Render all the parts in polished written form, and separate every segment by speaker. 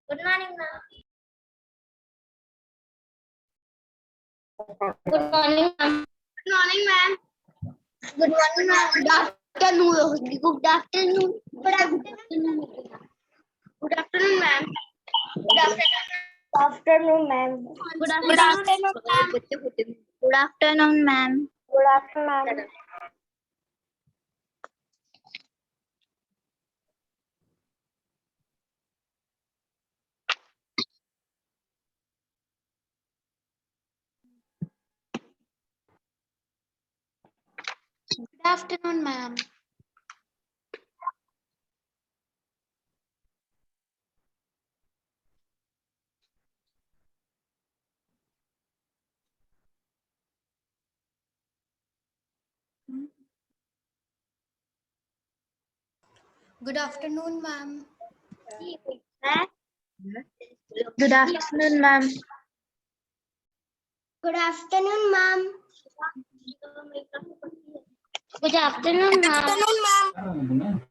Speaker 1: Good morning, ma'am. Good morning, ma'am. Good morning, ma'am. Good morning, ma'am. Good afternoon. Good afternoon. Good afternoon. Good afternoon, ma'am. Good afternoon, ma'am. Good afternoon, ma'am. Good afternoon, ma'am. Good afternoon, ma'am. Good afternoon, ma'am. Good afternoon, ma'am. Good afternoon, ma'am. Good afternoon, ma'am. Good afternoon, ma'am.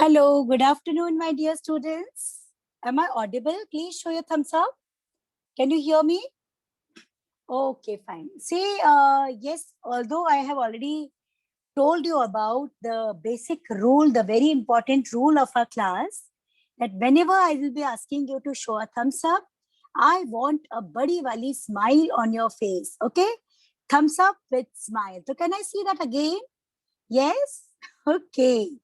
Speaker 2: Hello, good afternoon, my dear students. Am I audible? Please show your thumbs up. Can you hear me? Okay, fine. See, yes, although I have already told you about the basic rule, the very important rule of our class, that whenever I will be asking you to show a thumbs up, I want a badi wali smile on your face. Okay? Thumbs up with smile. So can I see that again? Yes? Okay.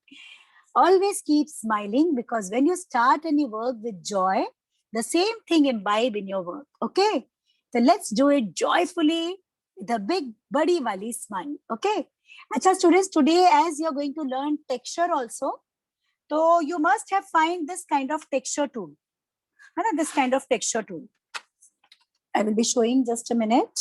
Speaker 2: Always keep smiling, because when you start any work with joy, the same thing imbibe in your work. Okay? So let's do it joyfully with a big buddy wali smile. Okay? Acha students, today as you're going to learn texture also, so you must have find this kind of texture tool. This kind of texture tool. I will be showing just a minute.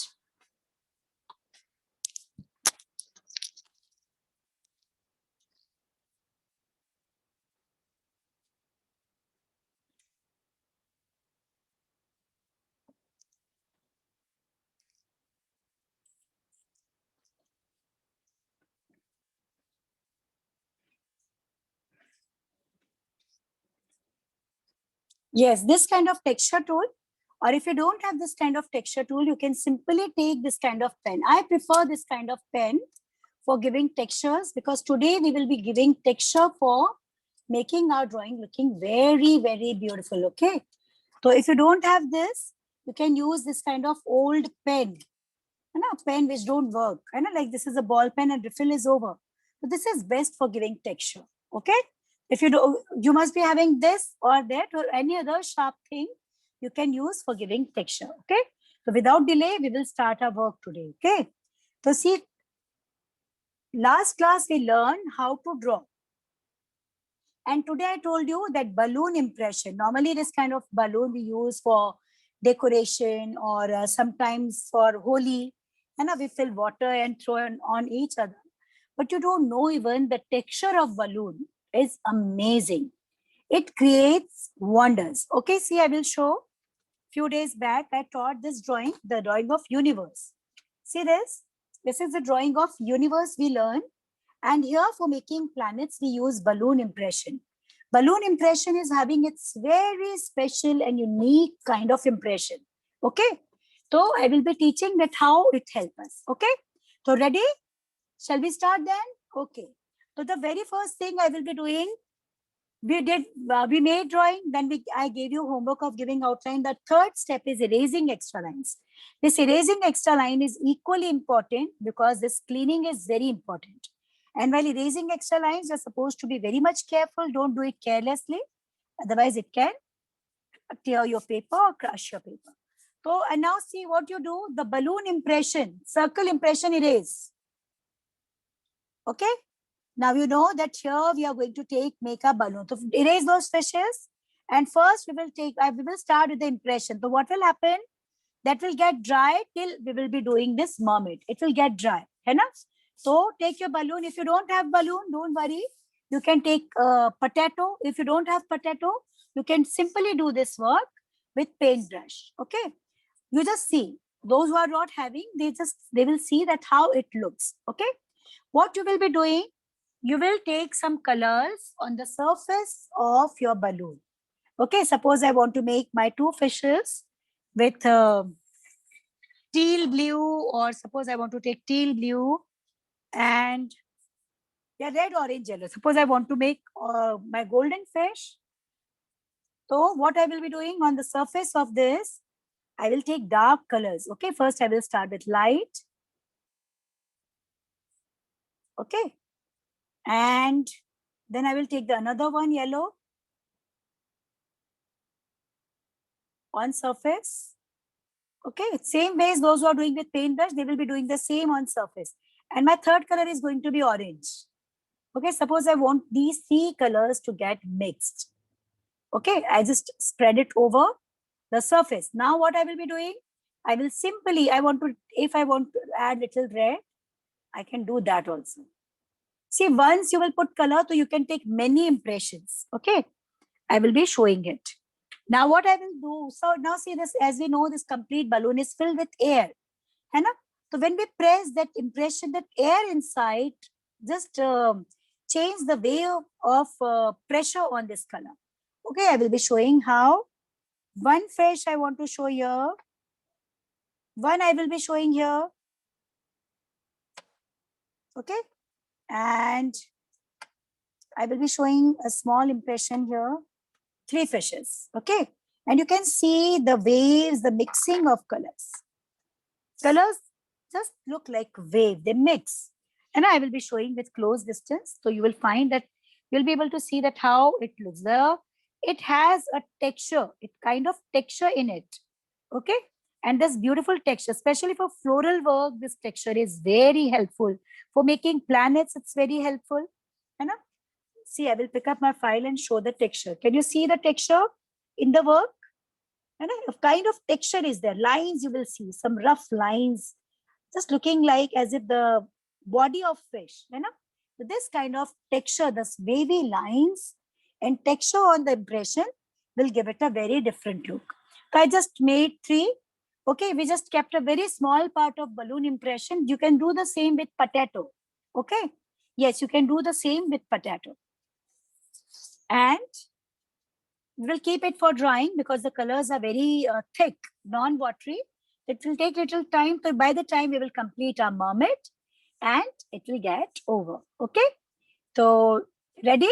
Speaker 2: Yes, this kind of texture tool, or if you don't have this kind of texture tool, you can simply take this kind of pen. I prefer this kind of pen for giving textures, because today we will be giving texture for making our drawing looking very, very beautiful. Okay. So if you don't have this, you can use this kind of old pen, a pen which don't work. Like this is a ball pen and refill is over. So this is best for giving texture. Okay. If you do, you must be having this or that or any other sharp thing you can use for giving texture. Okay. So without delay, we will start our work today. Okay. So see, last class we learned how to draw. And today I told you that balloon impression. Normally this kind of balloon we use for decoration or sometimes for Holi. And we fill water and throw on each other. But you don't know even the texture of balloon is amazing. It creates wonders. Okay, see, I will show. Few days back, I taught this drawing, the drawing of universe. See this? This is the drawing of universe we learn. And here for making planets, we use balloon impression. Balloon impression is having its very special and unique kind of impression. Okay. So I will be teaching that how it helps us. Okay. So ready? Shall we start then? Okay. So the very first thing I will be doing, we made drawing, then I gave you homework of giving outline. The third step is erasing extra lines. This erasing extra line is equally important because this cleaning is very important. And while erasing extra lines, you're supposed to be very much careful. Don't do it carelessly. Otherwise, it can tear your paper or crush your paper. So, and now see what you do. The balloon impression, circle impression erase. Okay. Now you know that here we are going to make a balloon. So erase those fishes. And first we will start with the impression. So what will happen? That will get dry till we will be doing this mermaid. It will get dry. So take your balloon. If you don't have balloon, don't worry. You can take potato. If you don't have potato, you can simply do this work with paintbrush. Okay. You just see. Those who are not having, they will see that how it looks. Okay. What you will be doing, you will take some colors on the surface of your balloon. Okay, suppose I want to make my two fishes with teal blue, or suppose I want to take teal blue and red, orange, yellow. Suppose I want to make my golden fish. So what I will be doing on the surface of this, I will take dark colors. Okay, first I will start with light. Okay, and then I will take another one, yellow, on surface. Okay, same way as those who are doing with paintbrush, they will be doing the same on surface. And my third color is going to be orange. Okay, suppose I want these three colors to get mixed. Okay, I just spread it over the surface. Now what I will be doing, I will simply, if I want to add little red, I can do that also. See, once you will put color, so you can take many impressions. Okay, I will be showing it. Now what I will do, so now see this, as we know, this complete balloon is filled with air. So when we press that impression, that air inside just change the way of pressure on this color. Okay, I will be showing how. One fish I want to show here. One I will be showing here. Okay, and I will be showing a small impression here. Three fishes. Okay, and you can see the waves, the mixing of colors. Colors just look like wave, they mix. And I will be showing with close distance. So you will find that you'll be able to see that how it looks there. It has a texture, it kind of texture in it. Okay. And this beautiful texture, especially for floral work, this texture is very helpful. For making planets, it's very helpful. See, I will pick up my file and show the texture. Can you see the texture in the work? And a kind of texture is there. Lines you will see, some rough lines, just looking like as if the body of fish. So this kind of texture, this wavy lines and texture on the impression will give it a very different look. So I just made three. Okay, we just kept a very small part of balloon impression. You can do the same with potato. Okay, yes, you can do the same with potato. And we'll keep it for drying because the colors are very thick, non-watery. It will take little time. So by the time we will complete our mermaid and it will get over. Okay. So ready?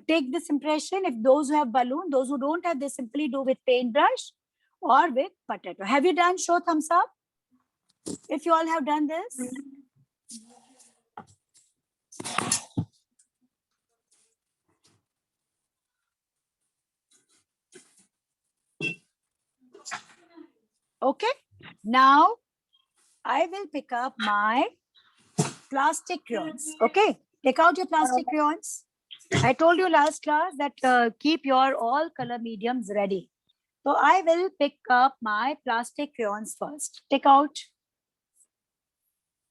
Speaker 2: Take this impression. If those who have balloon, those who don't have, they simply do with paintbrush or with potato. Have you done? Show thumbs up if you all have done this. Okay. Now I will pick up my plastic crayons. Okay. Take out your plastic crayons. I told you last class that keep your all color mediums ready. So I will pick up my plastic crayons first. Take out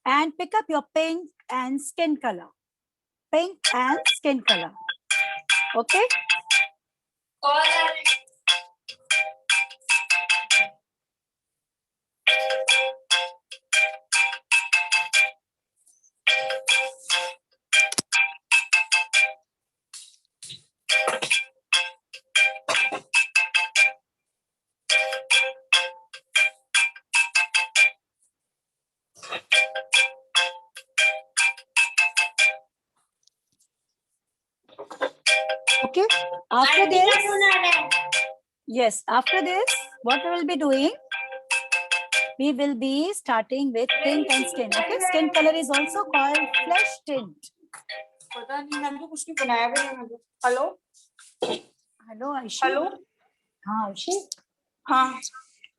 Speaker 2: and pick up your pink and skin color. Pink and skin color. Okay. After this, yes, after this, what we will be doing? We will be starting with tint and skin. Okay, skin color is also called flesh tint.
Speaker 3: Hello?
Speaker 2: Hello, Aishi.
Speaker 3: Hello?
Speaker 2: हाँ, Aishi.
Speaker 3: हाँ.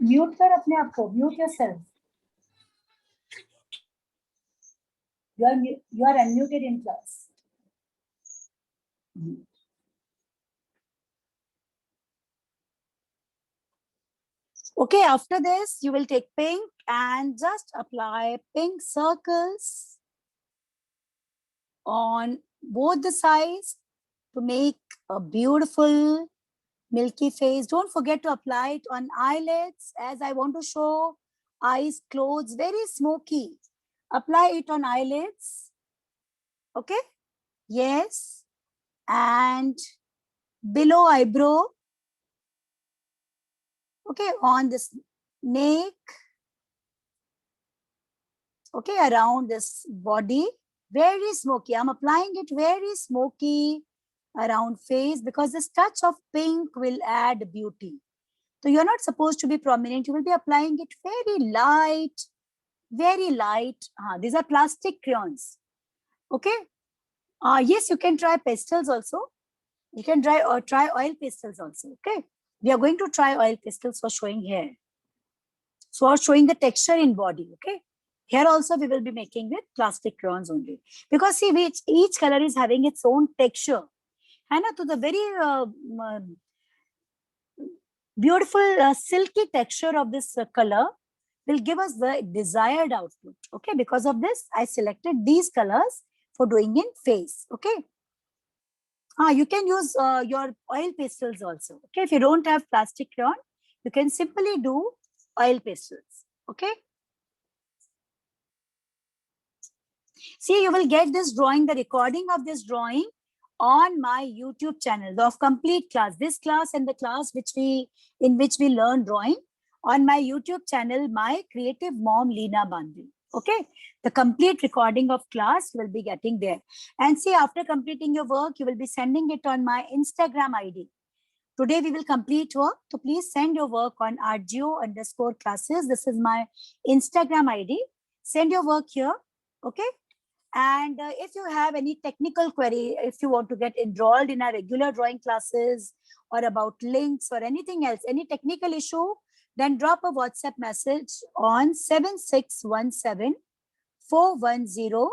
Speaker 2: Mute कर अपने आप को. Mute yourself. You are unmuted in class. Okay, after this, you will take pink and just apply pink circles on both the sides to make a beautiful milky face. Don't forget to apply it on eyelids, as I want to show eyes closed, very smoky. Apply it on eyelids. Okay? Yes. And below eyebrow. Okay, on this neck. Okay, around this body. Very smoky. I'm applying it very smoky around face because this touch of pink will add beauty. So you're not supposed to be prominent. You will be applying it very light, very light. These are plastic crayons. Okay. Yes, you can try pastels also. You can try oil pastels also. Okay. We are going to try oil pastels for showing here. So showing the texture in body. Okay. Here also we will be making with plastic crayons only. Because see, each color is having its own texture. And to the very beautiful silky texture of this color will give us the desired output. Okay, because of this, I selected these colors for doing in face. Okay. You can use your oil pastels also. Okay, if you don't have plastic crayon, you can simply do oil pastels. Okay. See, you will get this drawing, the recording of this drawing on my YouTube channel of complete class. This class and the class in which we learn drawing on my YouTube channel, My Creative Mom Leena Bandhi. Okay, the complete recording of class you will be getting there. And see, after completing your work, you will be sending it on my Instagram ID. Today we will complete work. So please send your work on rgo_classes. This is my Instagram ID. Send your work here. Okay. And if you have any technical query, if you want to get enrolled in our regular drawing classes or about links or anything else, any technical issue, then drop a WhatsApp message on 7617 410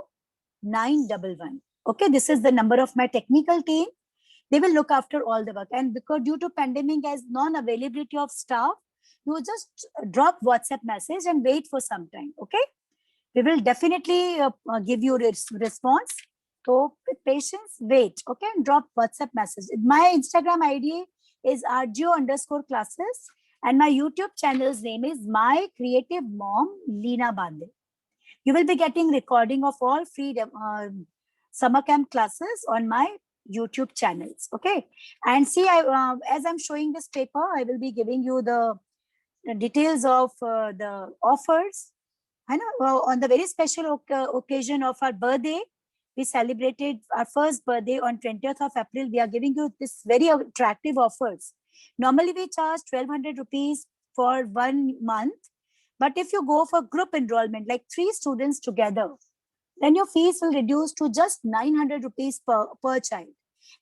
Speaker 2: 911. Okay, this is the number of my technical team. They will look after all the work. And because due to pandemic as non-availability of staff, you just drop WhatsApp message and wait for some time. Okay. We will definitely give you response. So with patience, wait, okay, and drop WhatsApp message. My Instagram ID is rgo_classes and my YouTube channel's name is My Creative Mom Leena Bandhi. You will be getting recording of all free summer camp classes on my YouTube channels, okay? And see, as I'm showing this paper, I will be giving you the details of the offers. I know on the very special occasion of our birthday, we celebrated our first birthday on 20th of April. We are giving you this very attractive offers. Normally, we charge 1,200 rupees for 1 month. But if you go for group enrollment, like 3 students together, then your fees will reduce to just 900 rupees per child.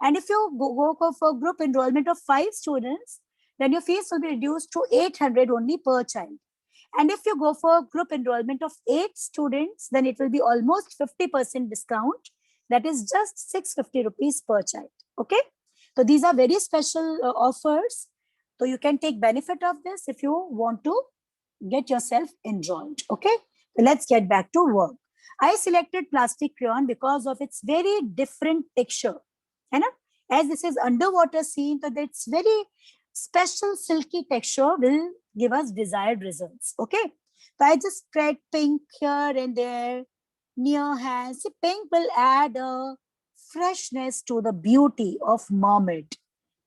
Speaker 2: And if you go for group enrollment of 5 students, then your fees will be reduced to 800 only per child. And if you go for group enrollment of 8 students, then it will be almost 50% discount. That is just 650 rupees per child. Okay. So these are very special offers. So you can take benefit of this if you want to get yourself enrolled. Okay. So let's get back to work. I selected plastic crayon because of its very different texture. And as this is underwater scene, so its very special silky texture will give us desired results. Okay. So I just spread pink here and there near hands. See, pink will add a freshness to the beauty of mermaid.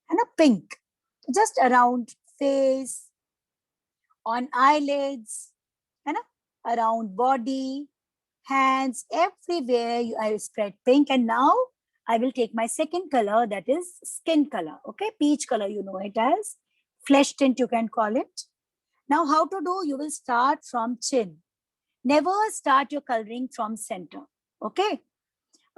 Speaker 2: And a pink just around face, on eyelids, and around body, hands, everywhere I spread pink. And now I will take my second color, that is skin color. Okay, peach color, you know it as flesh tint, you can call it. Now, how to do? You will start from chin. Never start your coloring from center. Okay.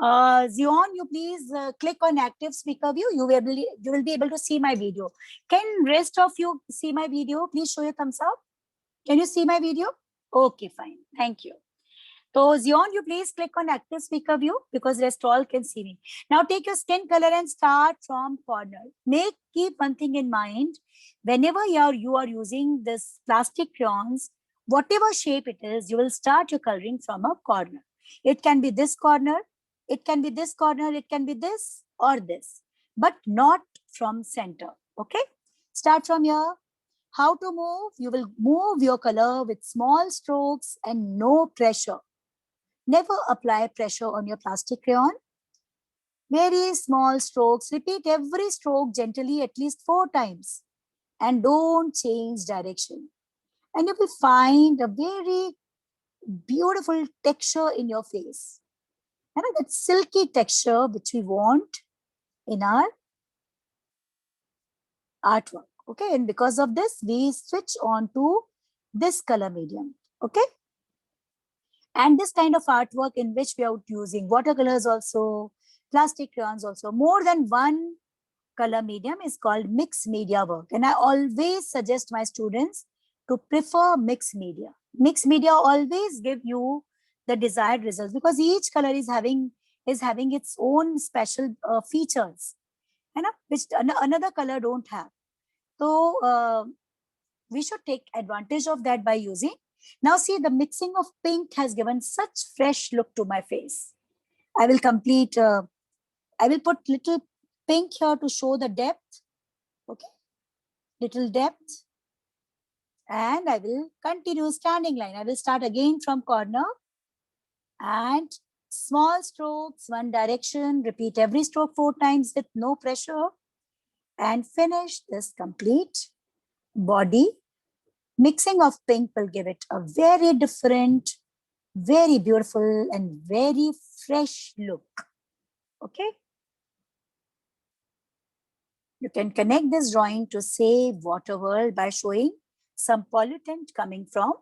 Speaker 2: Zion, you please click on active speaker view. You will be able to see my video. Can rest of you see my video? Please show your thumbs up. Can you see my video? Okay, fine. Thank you. So Zion, you please click on active speaker view because rest all can see me. Now take your skin color and start from corner. Keep one thing in mind. Whenever you are using this plastic crayons, whatever shape it is, you will start your coloring from a corner. It can be this corner, it can be this corner, it can be this or this, but not from center. Okay? Start from here. How to move? You will move your color with small strokes and no pressure. Never apply pressure on your plastic crayon. Very small strokes. Repeat every stroke gently at least 4 times. And don't change direction. And you will find a very beautiful texture in your face. And that silky texture which we want in our artwork. Okay, and because of this, we switch on to this color medium. Okay. And this kind of artwork in which we are using watercolors also, plastic crayons also, more than one color medium is called mixed media work. And I always suggest my students to prefer mixed media. Mixed media always give you the desired results because each color is having its own special features, which another color don't have. So we should take advantage of that by using. Now see, the mixing of pink has given such fresh look to my face. I will put little pink here to show the depth. Okay, little depth. And I will continue standing line. I will start again from corner and small strokes, one direction. Repeat every stroke 4 times with no pressure and finish this complete body. Mixing of pink will give it a very different, very beautiful and very fresh look. Okay. You can connect this drawing to save water world by showing some pollutant coming from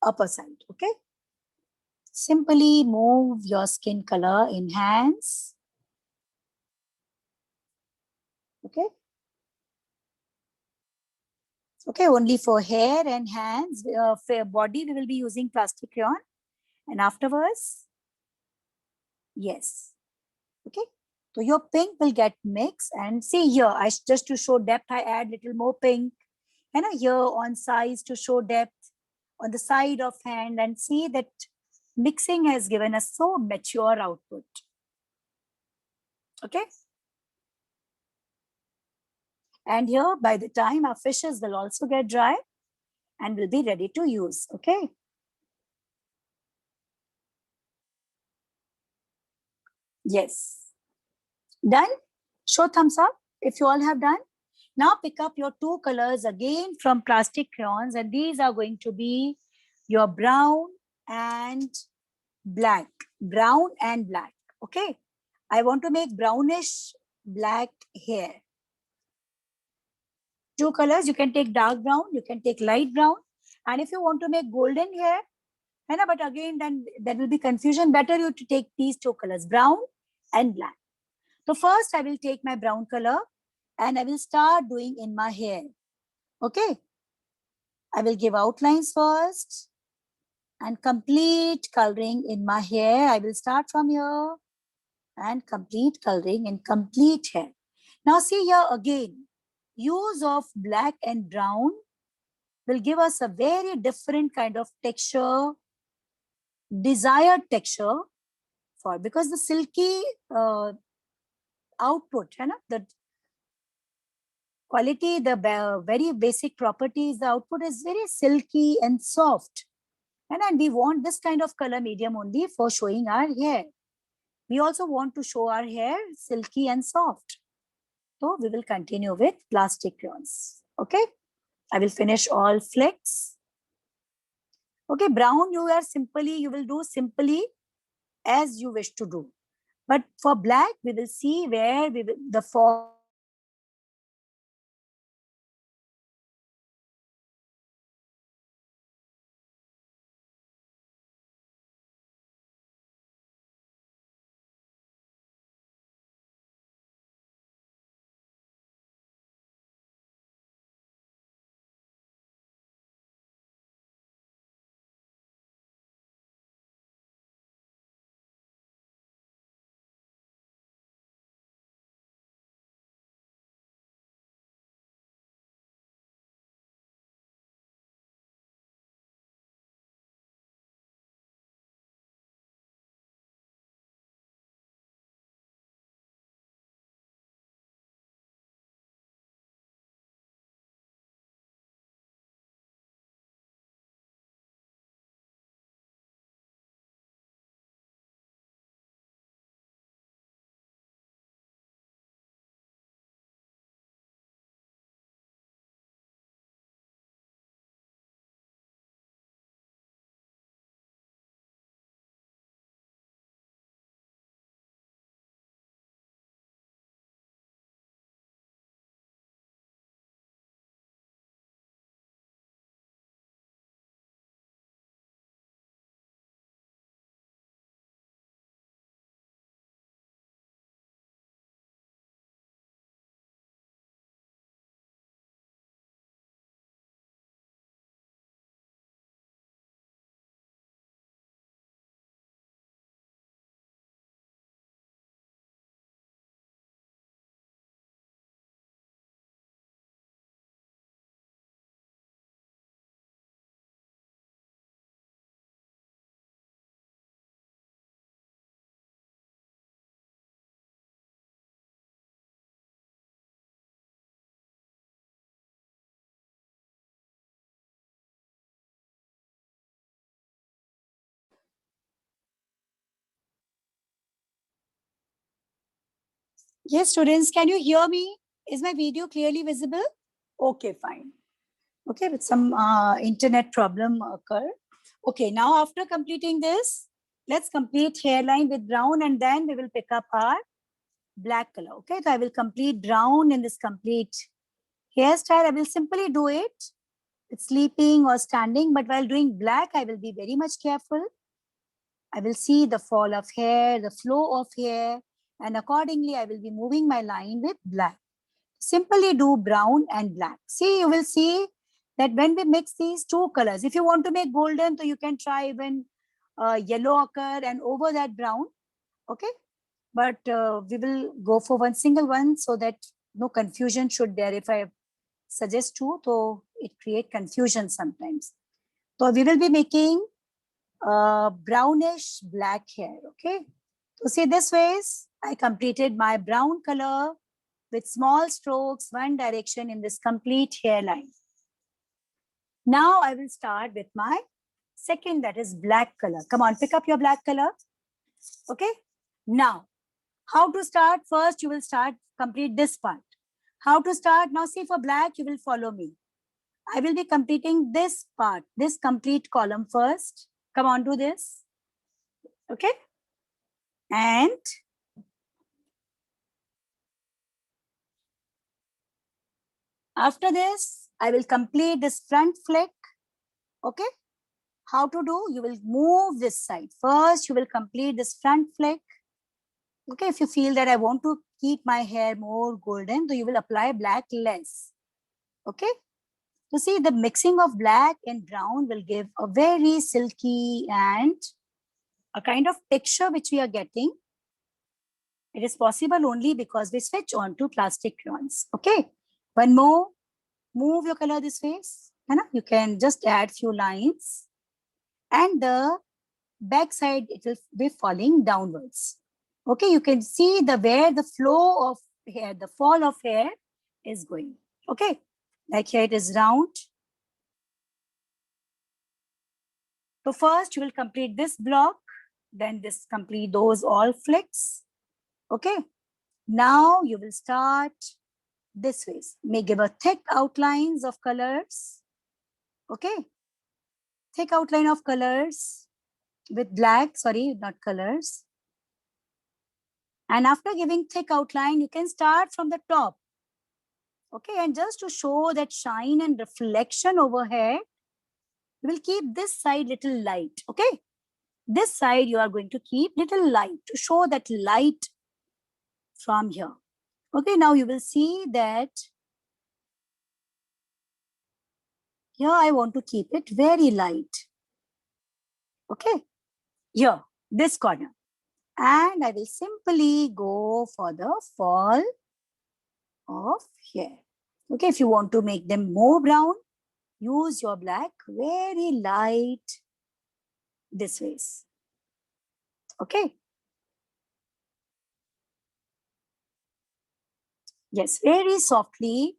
Speaker 2: upper side. Okay. Simply move your skin color in hands. Okay. Okay, only for hair and hands, for body, we will be using plastic crayon. And afterwards, yes. Okay. So your pink will get mixed. And see here, just to show depth, I add little more pink. And here on sides to show depth on the side of hand, and see that mixing has given us so mature output. Okay. And here, by the time our fishes will also get dry and will be ready to use. Okay. Yes. Done? Show thumbs up if you all have done. Now pick up your 2 colors again from plastic crayons, and these are going to be your brown and black. Brown and black. Okay. I want to make brownish black hair. 2 colors, you can take dark brown, you can take light brown. And if you want to make golden hair, but again, then there will be confusion. Better you to take these 2 colors, brown and black. So first I will take my brown color and I will start doing in my hair. Okay. I will give outlines first and complete coloring in my hair. I will start from here and complete coloring in complete hair. Now see here again, use of black and brown will give us a very different kind of texture, desired texture because the silky output, the quality, the very basic properties, the output is very silky and soft. And we want this kind of color medium only for showing our hair. We also want to show our hair silky and soft. So we will continue with plastic crayons. Okay. I will finish all flecks. Okay, brown you will do simply as you wish to do. But for black, we will see where the fall. Yes, students, can you hear me? Is my video clearly visible? Okay, fine. Okay, with some internet problem occur. Okay, now after completing this, let's complete hairline with brown and then we will pick up our black color. Okay, so I will complete brown in this complete hairstyle. I will simply do it with sleeping or standing, but while doing black, I will be very much careful. I will see the fall of hair, the flow of hair, and accordingly, I will be moving my line with black. Simply do brown and black. See, you will see that when we mix these two colors, if you want to make golden, so you can try even yellow occur and over that brown, okay? But we will go for one single one so that no confusion should there. If I suggest two, so it create confusion sometimes. So we will be making brownish black hair, okay? So see this ways, I completed my brown color with small strokes, one direction in this complete hairline. Now I will start with my second, that is black color. Come on, pick up your black color. Okay. Now, how to start? First, you will start, complete this part. How to start? Now see for black, you will follow me. I will be completing this part, this complete column first. Come on, do this. Okay. And after this, I will complete this front flick. Okay. How to do? You will move this side. First, you will complete this front flick. Okay, if you feel that I want to keep my hair more golden, so you will apply black less. Okay. So see, the mixing of black and brown will give a very silky and a kind of texture which we are getting. It is possible only because we switch on to plastic crayons. Okay. One more. Move your color this way. You can just add few lines. And the back side, it will be falling downwards. Okay, you can see where the flow of hair, the fall of hair is going. Okay, like here it is round. So first you will complete this block, then this complete those all flicks. Okay, now you will start this way. May give a thick outlines of colors. Okay, thick outline of colors with black, sorry, not colors. And after giving thick outline, you can start from the top. Okay, and just to show that shine and reflection over here, you will keep this side little light. Okay, this side you are going to keep little light to show that light from here. Okay, now you will see that here I want to keep it very light. Okay, here, this corner. And I will simply go for the fall of hair. Okay, if you want to make them more brown, use your black very light this ways. Okay. Yes, very softly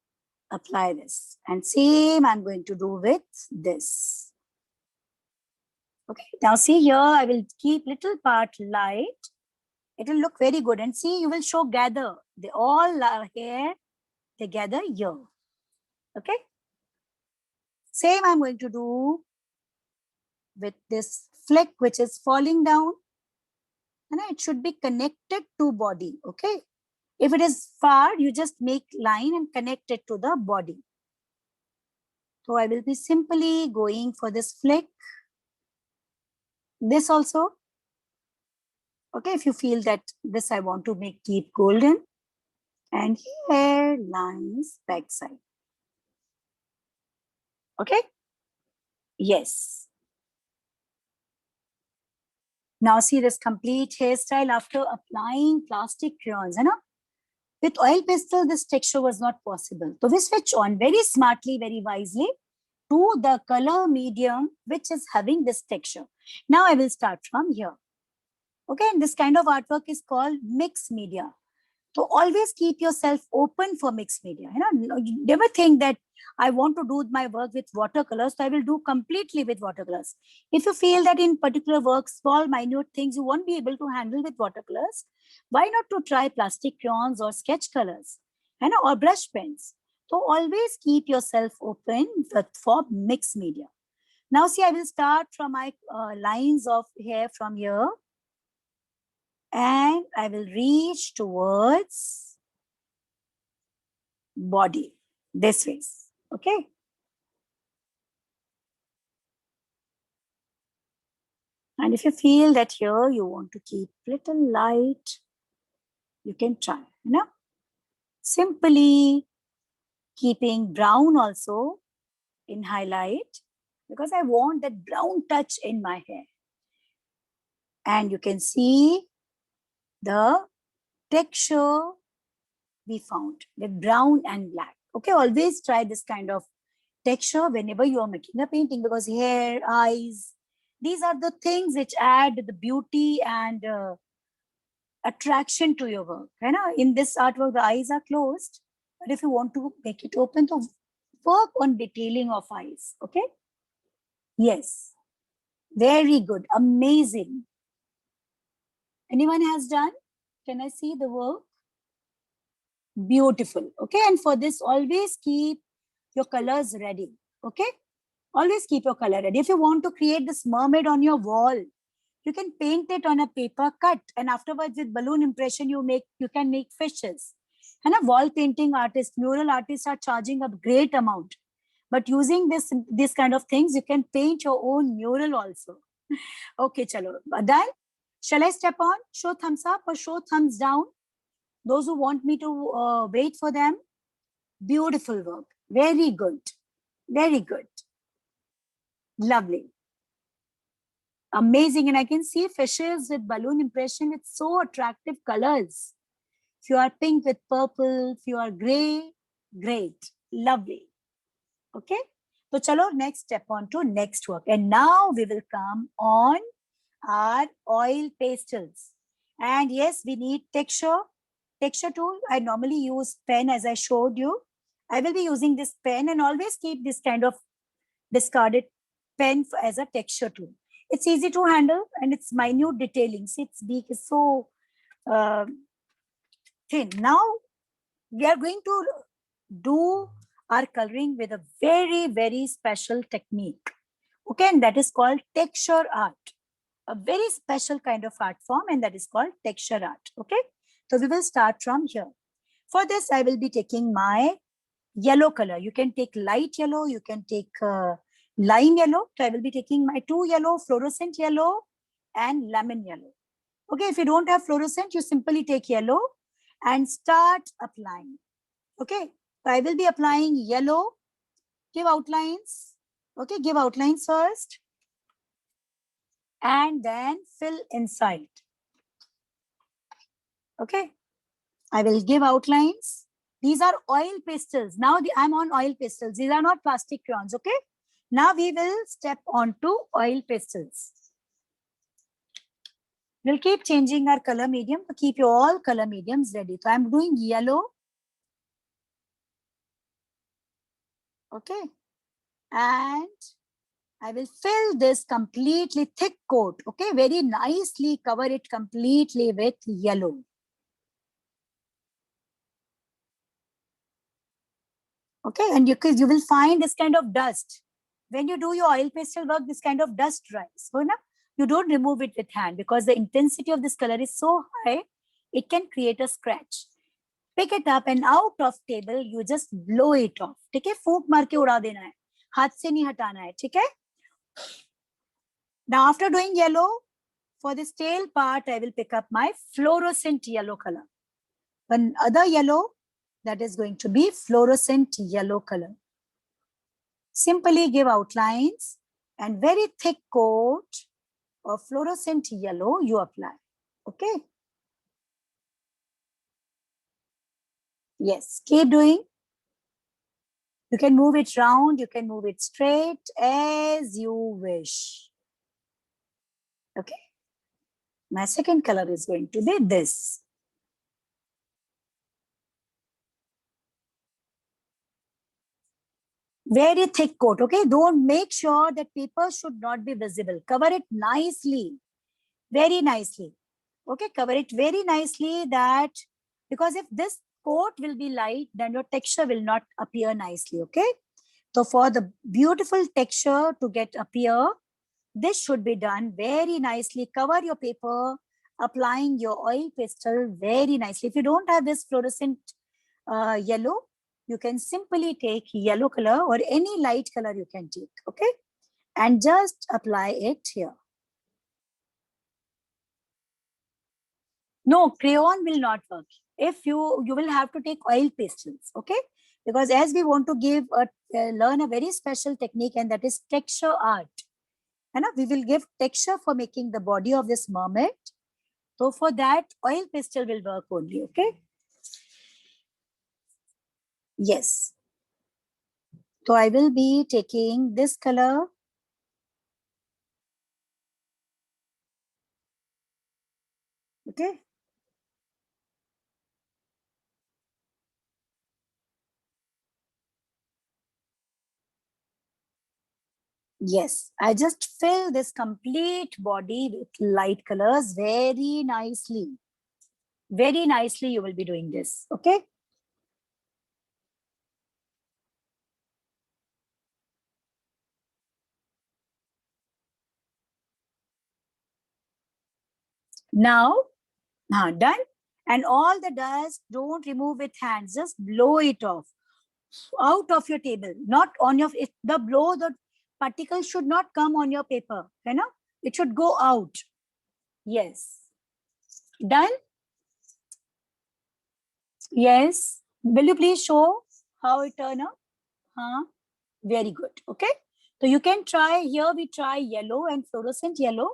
Speaker 2: apply this. And same I'm going to do with this. Okay, now see here, I will keep little part light. It will look very good. And see, you will show gather. They all are here together here. Okay. Same I'm going to do with this flick which is falling down. And it should be connected to body. Okay. If it is far, you just make line and connect it to the body. So I will be simply going for this flick. This also. Okay, if you feel that this I want to make keep golden. And here lines backside. Okay. Yes. Now see this complete hairstyle after applying plastic crayons. You know? With oil pastel, this texture was not possible. So we switch on very smartly, very wisely to the color medium, which is having this texture. Now I will start from here. Okay, and this kind of artwork is called mixed media. So always keep yourself open for mixed media. You know, you never think that I want to do my work with watercolors, so I will do completely with watercolors. If you feel that in particular work, small, minute things you won't be able to handle with watercolors, why not to try plastic crayons or sketch colors, you know, or brush pens? So always keep yourself open for mixed media. Now see, I will start from my lines of hair from here. And I will reach towards body this way. Okay. And if you feel that here you want to keep little light, you can try, you know, simply keeping brown also in highlight because I want that brown touch in my hair. And you can see the texture we found with brown and black. Okay, always try this kind of texture whenever you are making a painting because hair, eyes, these are the things which add the beauty and attraction to your work. You know, in this artwork, the eyes are closed, but if you want to make it open, to work on detailing of eyes. Okay. Yes. Very good. Amazing. Anyone has done? Can I see the work? Beautiful. Okay. And for this, always keep your colors ready. Okay. Always keep your color ready. If you want to create this mermaid on your wall, you can paint it on a paper cut. And afterwards with balloon impression, you can make fishes. And a wall painting artist, mural artists are charging a great amount. But using this kind of things, you can paint your own mural also. Okay, chalo. Done? Shall I step on? Show thumbs up or show thumbs down? Those who want me to wait for them. Beautiful work. Very good. Very good. Lovely. Amazing. And I can see fishes with balloon impression with so attractive colors. If you are pink with purple, if you are gray, great. Lovely. Okay. So chalo, next step on to next work. And now we will come on our oil pastels. And yes, we need texture tool. I normally use pen as I showed you. I will be using this pen and always keep this kind of discarded pen as a texture tool. It's easy to handle and it's minute detailing. See, its beak is so thin. Now we are going to do our coloring with a very, very special technique. Okay, and that is called texture art. A very special kind of art form, and that is called texture art. Okay, So we will start from here. For this, I will be taking my yellow color. You can take light yellow, you can take lime yellow. So I will be taking my 2 yellow, fluorescent yellow and lemon yellow. Okay, if you don't have fluorescent, you simply take yellow and start applying. Okay, so I will be applying yellow. Give outlines. Okay, give outlines first and then fill inside. Okay, I will give outlines. These are oil pastels. Now I'm on oil pastels. These are not plastic crayons. Okay, now we will step on to oil pastels. We'll keep changing our color medium to keep your all color mediums ready. So I'm doing yellow. Okay, and I will fill this completely thick coat. Okay, very nicely cover it completely with yellow. Okay, and you will find this kind of dust. When you do your oil pastel work, this kind of dust dries. So now you don't remove it with hand because the intensity of this color is so high, it can create a scratch. Pick it up and out of table, you just blow it off. ठीक है, फूंक मार के उड़ा देना है, हाथ से नहीं हटाना है. ठीक है. Now after doing yellow, for this tail part, I will pick up my fluorescent yellow color. One other yellow, that is going to be fluorescent yellow color. Simply give outlines and very thick coat of fluorescent yellow you apply. Okay. Yes, keep doing. You can move it round, you can move it straight as you wish. Okay. My second color is going to be this. Very thick coat. Okay, don't make sure that paper should not be visible. Cover it nicely, very nicely. Okay, cover it very nicely, that because if this coat will be light, then your texture will not appear nicely. Okay, so for the beautiful texture to get appear, this should be done very nicely. Cover your paper, applying your oil pastel very nicely. If you don't have this fluorescent yellow, you can simply take yellow color or any light color you can take. Okay, and just apply it here. No, crayon will not work. If you will have to take oil pastels. Okay, because as we want to give learn a very special technique, and that is texture art. And we will give texture for making the body of this mermaid. So for that, oil pastel will work only. Okay. Yes. So I will be taking this color. Okay. Yes, I just fill this complete body with light colors very nicely. Very nicely you will be doing this. Okay. Now, done. And all the dust, don't remove with hands, just blow it off out of your table, not on your, the particles should not come on your paper, you know, it should go out. Yes. Done? Yes. Will you please show how it turned out? Very good. Okay. So you can try, here we try yellow and fluorescent yellow,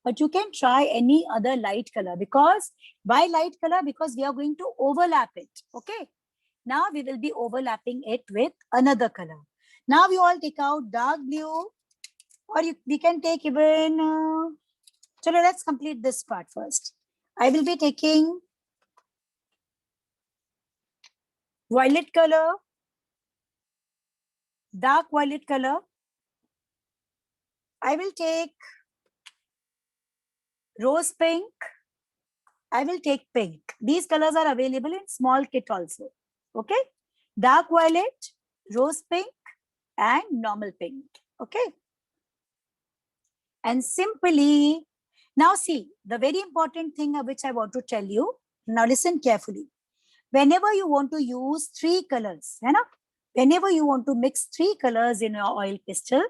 Speaker 2: but you can try any other light color. Because why light color? Because we are going to overlap it. Okay. Now we will be overlapping it with another color. Now we all take out dark blue, or we can take even, so let's complete this part first. I will be taking violet color, dark violet color. I will take rose pink. I will take pink. These colors are available in small kit also. Okay. Dark violet, rose pink, and normal pink. Okay. And simply, now see, the very important thing which I want to tell you Now listen carefully. Whenever you want to use three colors, है ना? Whenever you want to mix three colors in your oil pastel,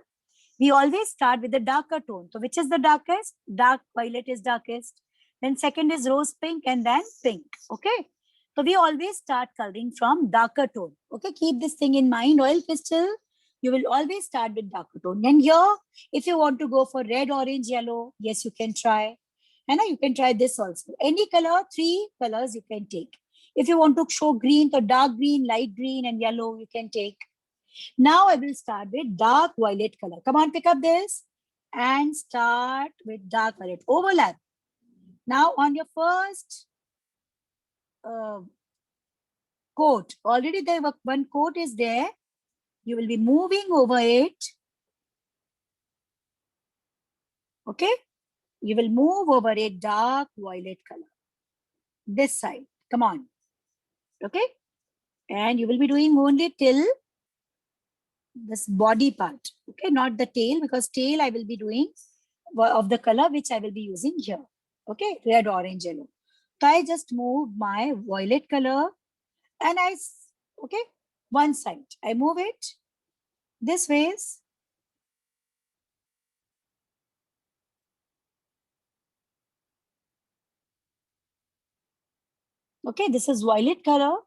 Speaker 2: we always start with the darker tone. So which is the darkest? Dark violet is darkest. Then second is rose pink and then pink. Okay. So we always start coloring from darker tone. Okay. Keep this thing in mind. Oil pastel, you will always start with darker tone. And here, if you want to go for red, orange, yellow, yes, you can try. And you can try this also. Any color, three colors you can take. If you want to show green, so dark green, light green, and yellow, you can take. Now I will start with dark violet color. Come on, pick up this and start with dark violet. Overlap. Now on your first coat, already there one coat is there. You will be moving over it. Okay. You will move over a dark violet color. This side. Come on. Okay. And you will be doing only till this body part. Okay. Not the tail, because tail I will be doing of the color which I will be using here. Okay. Red, orange, yellow. So I just move my violet color and okay, one side. I move it this ways. Okay, this is violet color.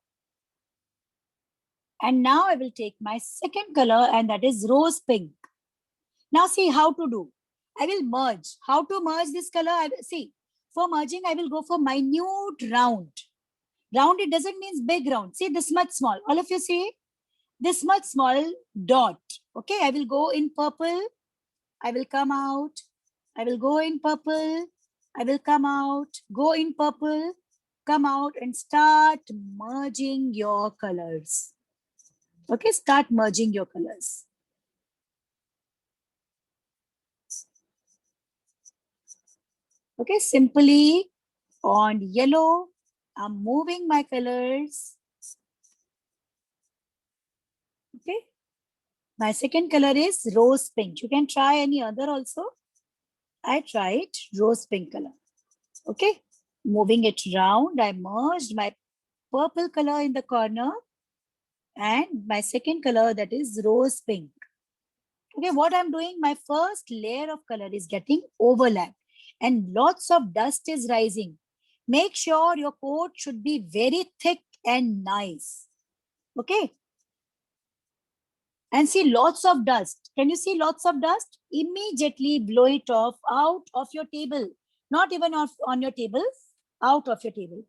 Speaker 2: And now I will take my second color, and that is rose pink. Now see how to do. I will merge. How to merge this color? See, for merging, I will go for minute round. Round, it doesn't mean big round. See, this much small. All of you see? This much small dot. Okay, I will go in purple. I will come out. I will go in purple. I will come out. Go in purple. Come out and start merging your colors. Okay, start merging your colors. Okay, simply on yellow, I'm moving my colors. Okay, my second color is rose pink. You can try any other also. I tried rose pink color. Okay, moving it round, I merged my purple color in the corner and my second color, that is rose pink. Okay, what I'm doing, my first layer of color is getting overlapped and lots of dust is rising. Make sure your coat should be very thick and nice. Okay. And see lots of dust. Can you see lots of dust? Immediately blow it off out of your table. Not even off on your table, out of your table.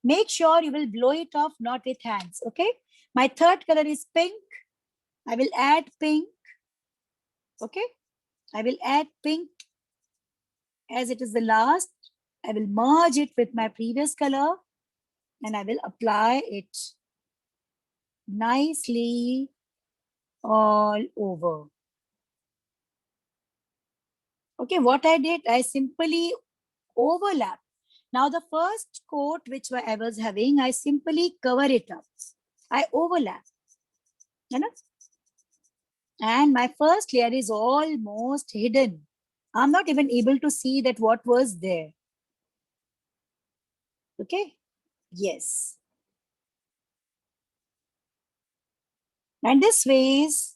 Speaker 2: Make sure you will blow it off, not with hands. Okay. My third color is pink. I will add pink. Okay. I will add pink as it is the last. I will merge it with my previous color and I will apply it nicely all over. Okay, what I did, I simply overlap. Now the first coat which I was having, I simply cover it up. I overlap. You know? And my first layer is almost hidden. I'm not even able to see that what was there. Okay, yes. And this ways,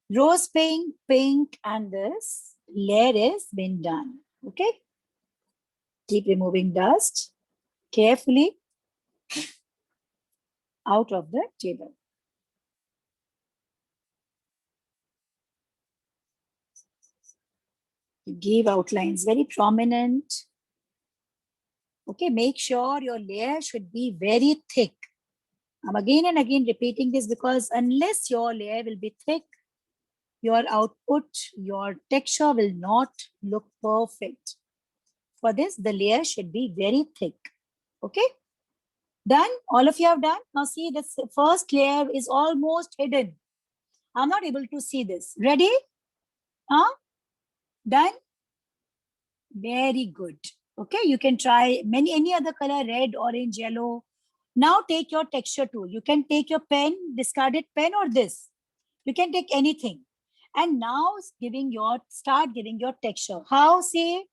Speaker 2: rose pink, pink, and this layer has been done. Okay. Keep removing dust carefully out of the table. Give outlines very prominent. Okay, make sure your layer should be very thick. I'm again and again repeating this because unless your layer will be thick, your output, your texture will not look perfect. For this, the layer should be very thick. Okay, done? All of you have done? Now see, this first layer is almost hidden. I'm not able to see this. Ready? Huh? Done? Very good. Okay, you can try any other color, red, orange, yellow. Now take your texture tool. You can take your pen, discarded pen or this. You can take anything. And now start giving your texture. How? Say,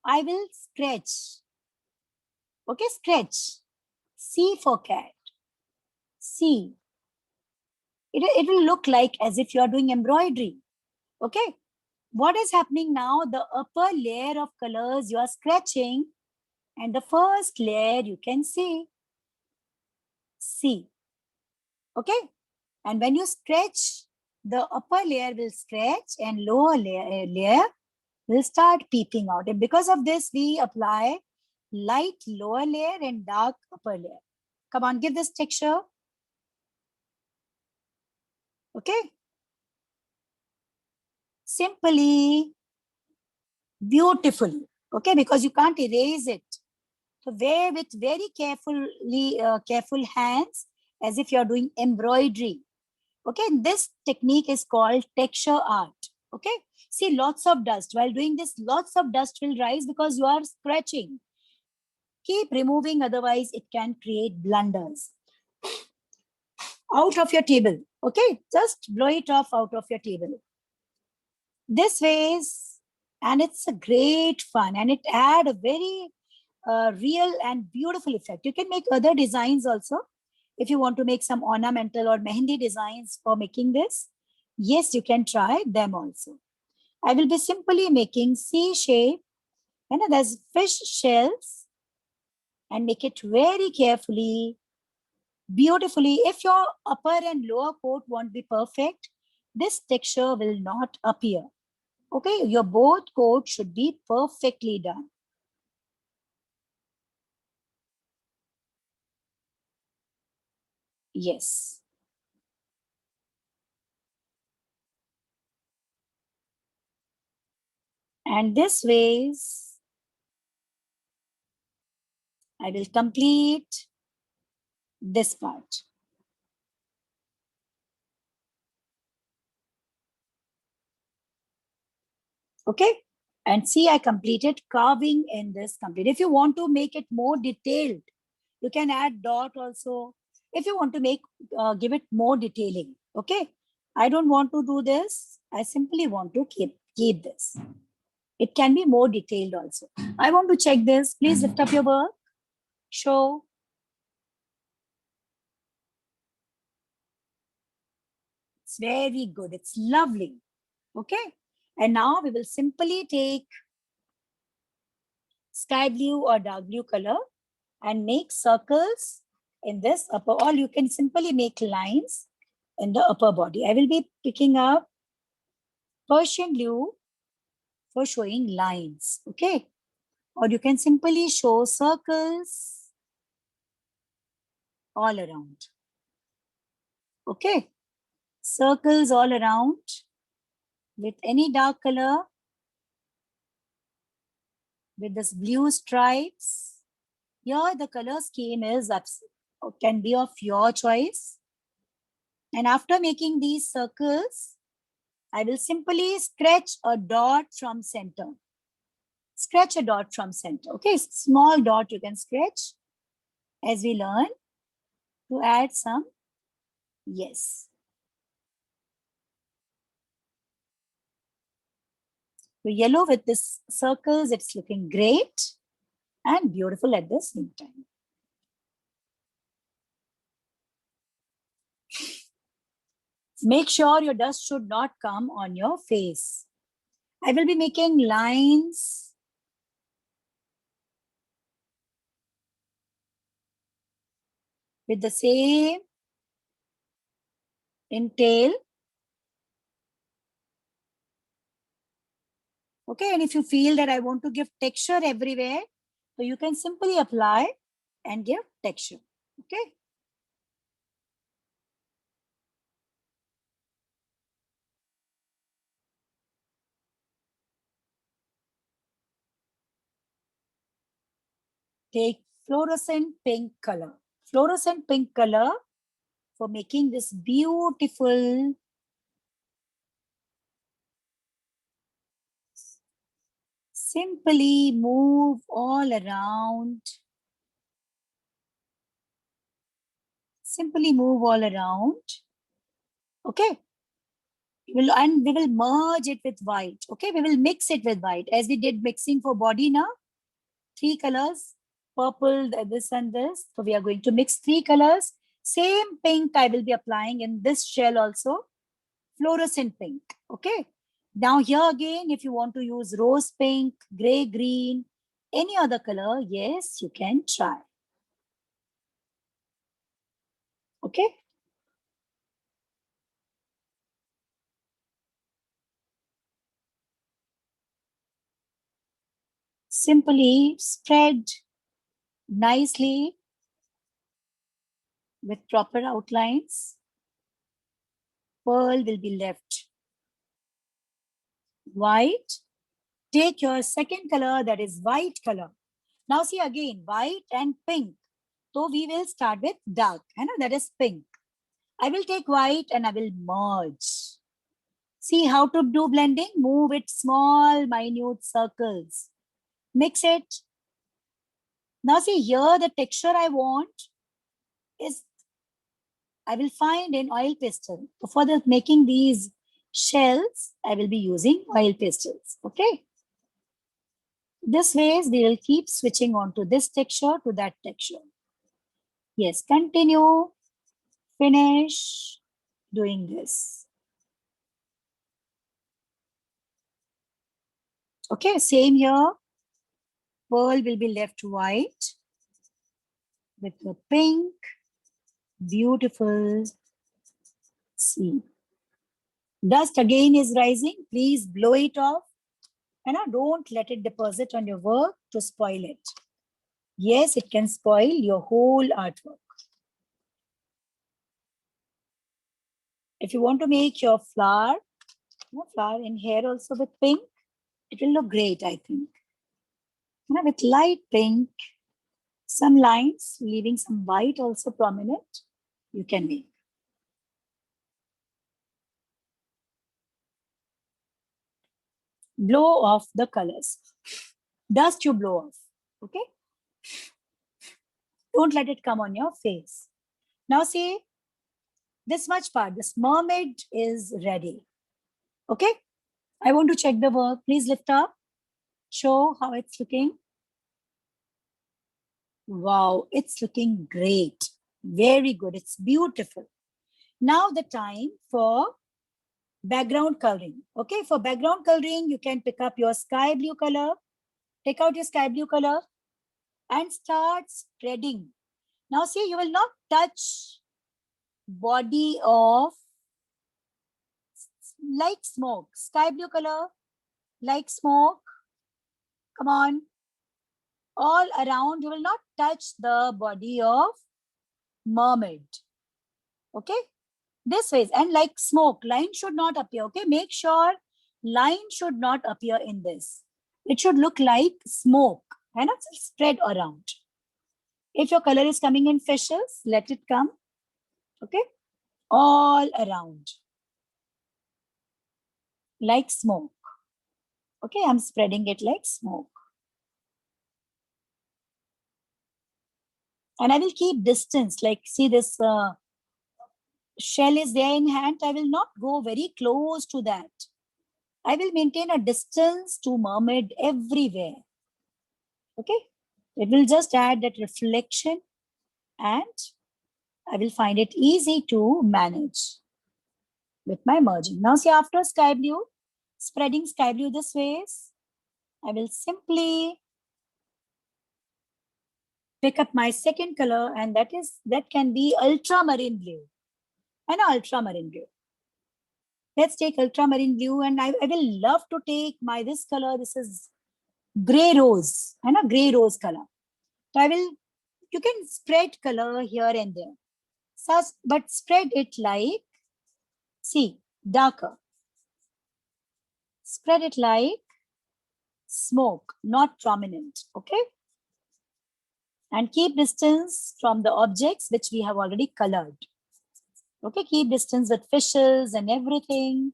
Speaker 2: I will scratch. Okay, scratch. C for cat. C. It will look like as if you are doing embroidery. Okay. What is happening now? The upper layer of colors you are scratching, and the first layer you can see. C. Okay. And when you scratch, the upper layer will scratch and lower layer will start peeping out. And because of this, we apply light lower layer and dark upper layer. Come on, give this texture. Okay. Simply, beautifully. Okay, because you can't erase it. So wear with very careful hands, as if you're doing embroidery. Okay, this technique is called texture art. Okay, see lots of dust. While doing this, lots of dust will rise because you are scratching. Keep removing, otherwise it can create blunders. Out of your table. Okay, just blow it off out of your table. This ways, and it's a great fun, and it add a very real and beautiful effect. You can make other designs also. If you want to make some ornamental or mehendi designs for making this, yes, you can try them also. I will be simply making C shape, and there's fish shells, and make it very carefully, beautifully. If your upper and lower coat won't be perfect, this texture will not appear. Okay, your both coat should be perfectly done. Yes. And this ways, I will complete this part. Okay. And see, I completed carving in this complete. If you want to make it more detailed, you can add dot also. If you want to make, give it more detailing. Okay. I don't want to do this. I simply want to keep this. It can be more detailed also. I want to check this. Please lift up your work. Show. It's very good. It's lovely. Okay. And now we will simply take sky blue or dark blue color and make circles in this upper, or you can simply make lines in the upper body. I will be picking up Persian blue for showing lines. Okay. Or you can simply show circles all around. Okay. Circles all around with any dark color, with this blue stripes. Here the color scheme is can be of your choice. And after making these circles, I will simply scratch a dot from center. Scratch a dot from center. Okay, small dot you can scratch as we learn to add some. Yes. So yellow with this circles, it's looking great and beautiful at the same time. Make sure your dust should not come on your face. I will be making lines with the same in tail. Okay, and if you feel that I want to give texture everywhere, so you can simply apply and give texture. Okay. Take fluorescent pink color. Fluorescent pink color for making this beautiful simply move all around. Simply move all around. Okay. And we will merge it with white. Okay, we will mix it with white as we did mixing for body now. 3 colors. purple, this and this. So we are going to mix 3 colors. Same pink I will be applying in this shell also. Fluorescent pink. Okay. Now here again, if you want to use rose pink, gray, green, any other color, yes, you can try. Okay. Simply spread nicely with proper outlines. Pearl will be left white. Take your second color, that is white color. Now see again, white and pink. So we will start with dark, that is pink. I will take white and I will merge. See how to do blending? Move it small, minute circles. Mix it. Now see here, the texture I want is, I will find in oil pastel. So for the making these shells, I will be using oil pastels. Okay. This ways we will keep switching on to this texture to that texture. Yes, continue, finish doing this. Okay, same here. Pearl will be left white with the pink, beautiful sea. Dust again is rising. Please blow it off. Don't let it deposit on your work to spoil it. Yes, it can spoil your whole artwork. If you want to make your flower in here also with pink, it will look great, I think. With light pink, some lines, leaving some white also prominent, you can make. Blow off the colors. Dust you blow off, okay? Don't let it come on your face. Now see, this much part, this mermaid is ready, okay? I want to check the work. Please lift up. Show how it's looking. Wow, it's looking great. Very good. It's beautiful. Now the time for background coloring. Okay, for background coloring, you can pick up your sky blue color. Take out your sky blue color and start spreading. Now see, you will not touch body of like smoke. Sky blue color, like smoke. Come on. All around, you will not touch the body of mermaid. Okay, this way, and like smoke, line should not appear. Okay, make sure line should not appear in this. It should look like smoke and spread around. If your color is coming in fishes, let it come. Okay, all around like smoke. Okay, I'm spreading it like smoke. And I will keep distance, like see this shell is there in hand. I will not go very close to that. I will maintain a distance to mermaid everywhere. Okay, it will just add that reflection and I will find it easy to manage with my merging. Now see, after sky blue, spreading sky blue this way, I will simply pick up my second color, and that can be ultramarine blue. And ultramarine blue. Let's take ultramarine blue, and I will love to take this color. This is gray rose, and a gray rose color. So you can spread color here and there. So, but spread it like, see, darker. Spread it like smoke, not prominent, okay? And keep distance from the objects which we have already colored. Okay, keep distance with fishes and everything.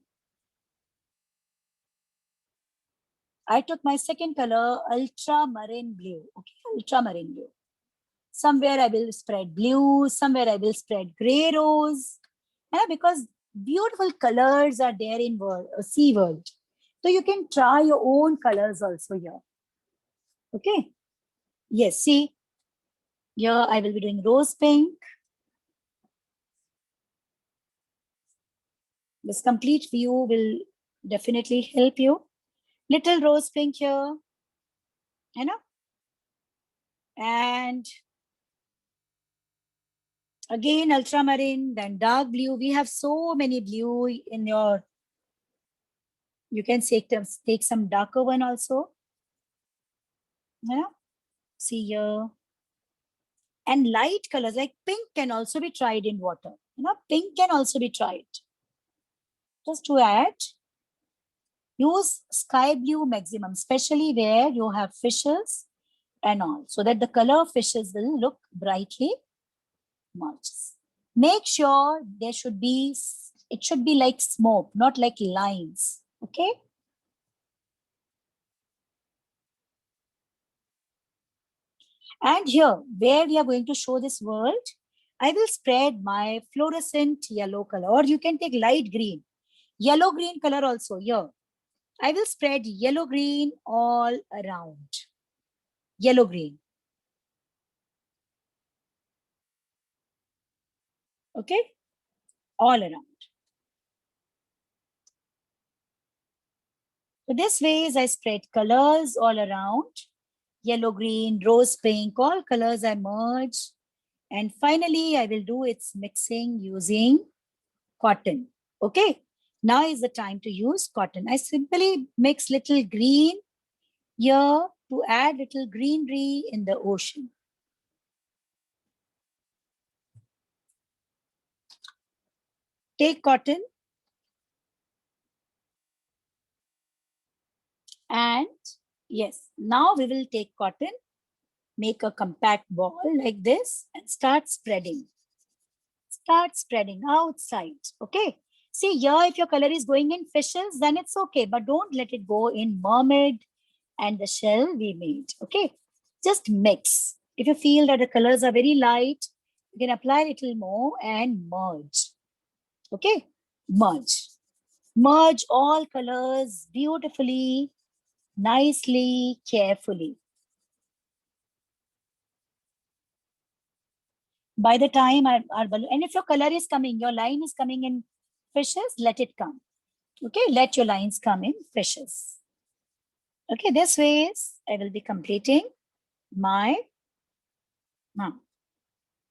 Speaker 2: I took my second color, ultramarine blue. Okay, ultramarine blue. Somewhere I will spread blue, somewhere I will spread gray rose. Because beautiful colors are there in sea world. So you can try your own colors also here. Okay. Yes, see, Here I will be doing rose pink. This complete view will definitely help you. Little rose pink here, you know, and again ultramarine, then dark blue. We have so many blue in your, you can take some darker one also, you know, see here. And light colors like pink can also be tried in water, you know, pink can also be tried. Just to add, use sky blue maximum, especially where you have fishes and all, so that the color of fishes will look brightly merged. Make sure there should be, it should be like smoke, not like lines, okay? And here, where we are going to show this world, I will spread my fluorescent yellow color, or you can take light green, yellow green color also here. I will spread yellow green all around. Yellow green. Okay? All around. So this way is I spread colors all around. Yellow, green, rose pink, all colors I merge. And finally, I will do its mixing using cotton. Okay? Now is the time to use cotton. I simply mix little green here to add little greenery in the ocean. Take cotton and yes, now we will take cotton, make a compact ball like this and start spreading. Start spreading outside, okay? See here, if your color is going in fishes, then it's okay, but don't let it go in mermaid and the shell we made, okay? Just mix. If you feel that the colors are very light, you can apply a little more and merge, okay? Merge. Merge all colors beautifully, nicely, carefully. By the time our balloon, and if your color is coming, your line is coming in fishes, let it come. Okay, let your lines come in fishes. Okay, this way is I will be completing my,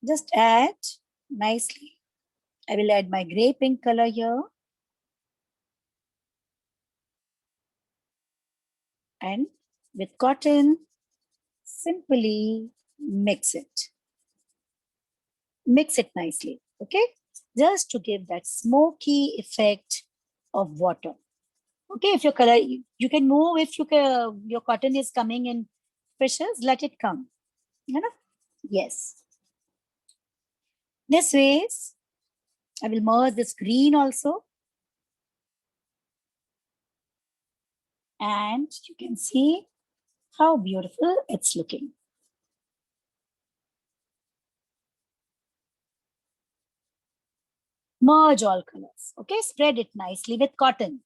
Speaker 2: just add nicely. I will add my gray pink color here. And with cotton, simply mix it. Mix it nicely, okay? Just to give that smoky effect of water. Okay, if your color, you can move, if you can, your cotton is coming in fishes, let it come. You know? Yes. This ways, I will merge this green also. And you can see how beautiful it's looking. Merge all colors, okay? Spread it nicely with cotton.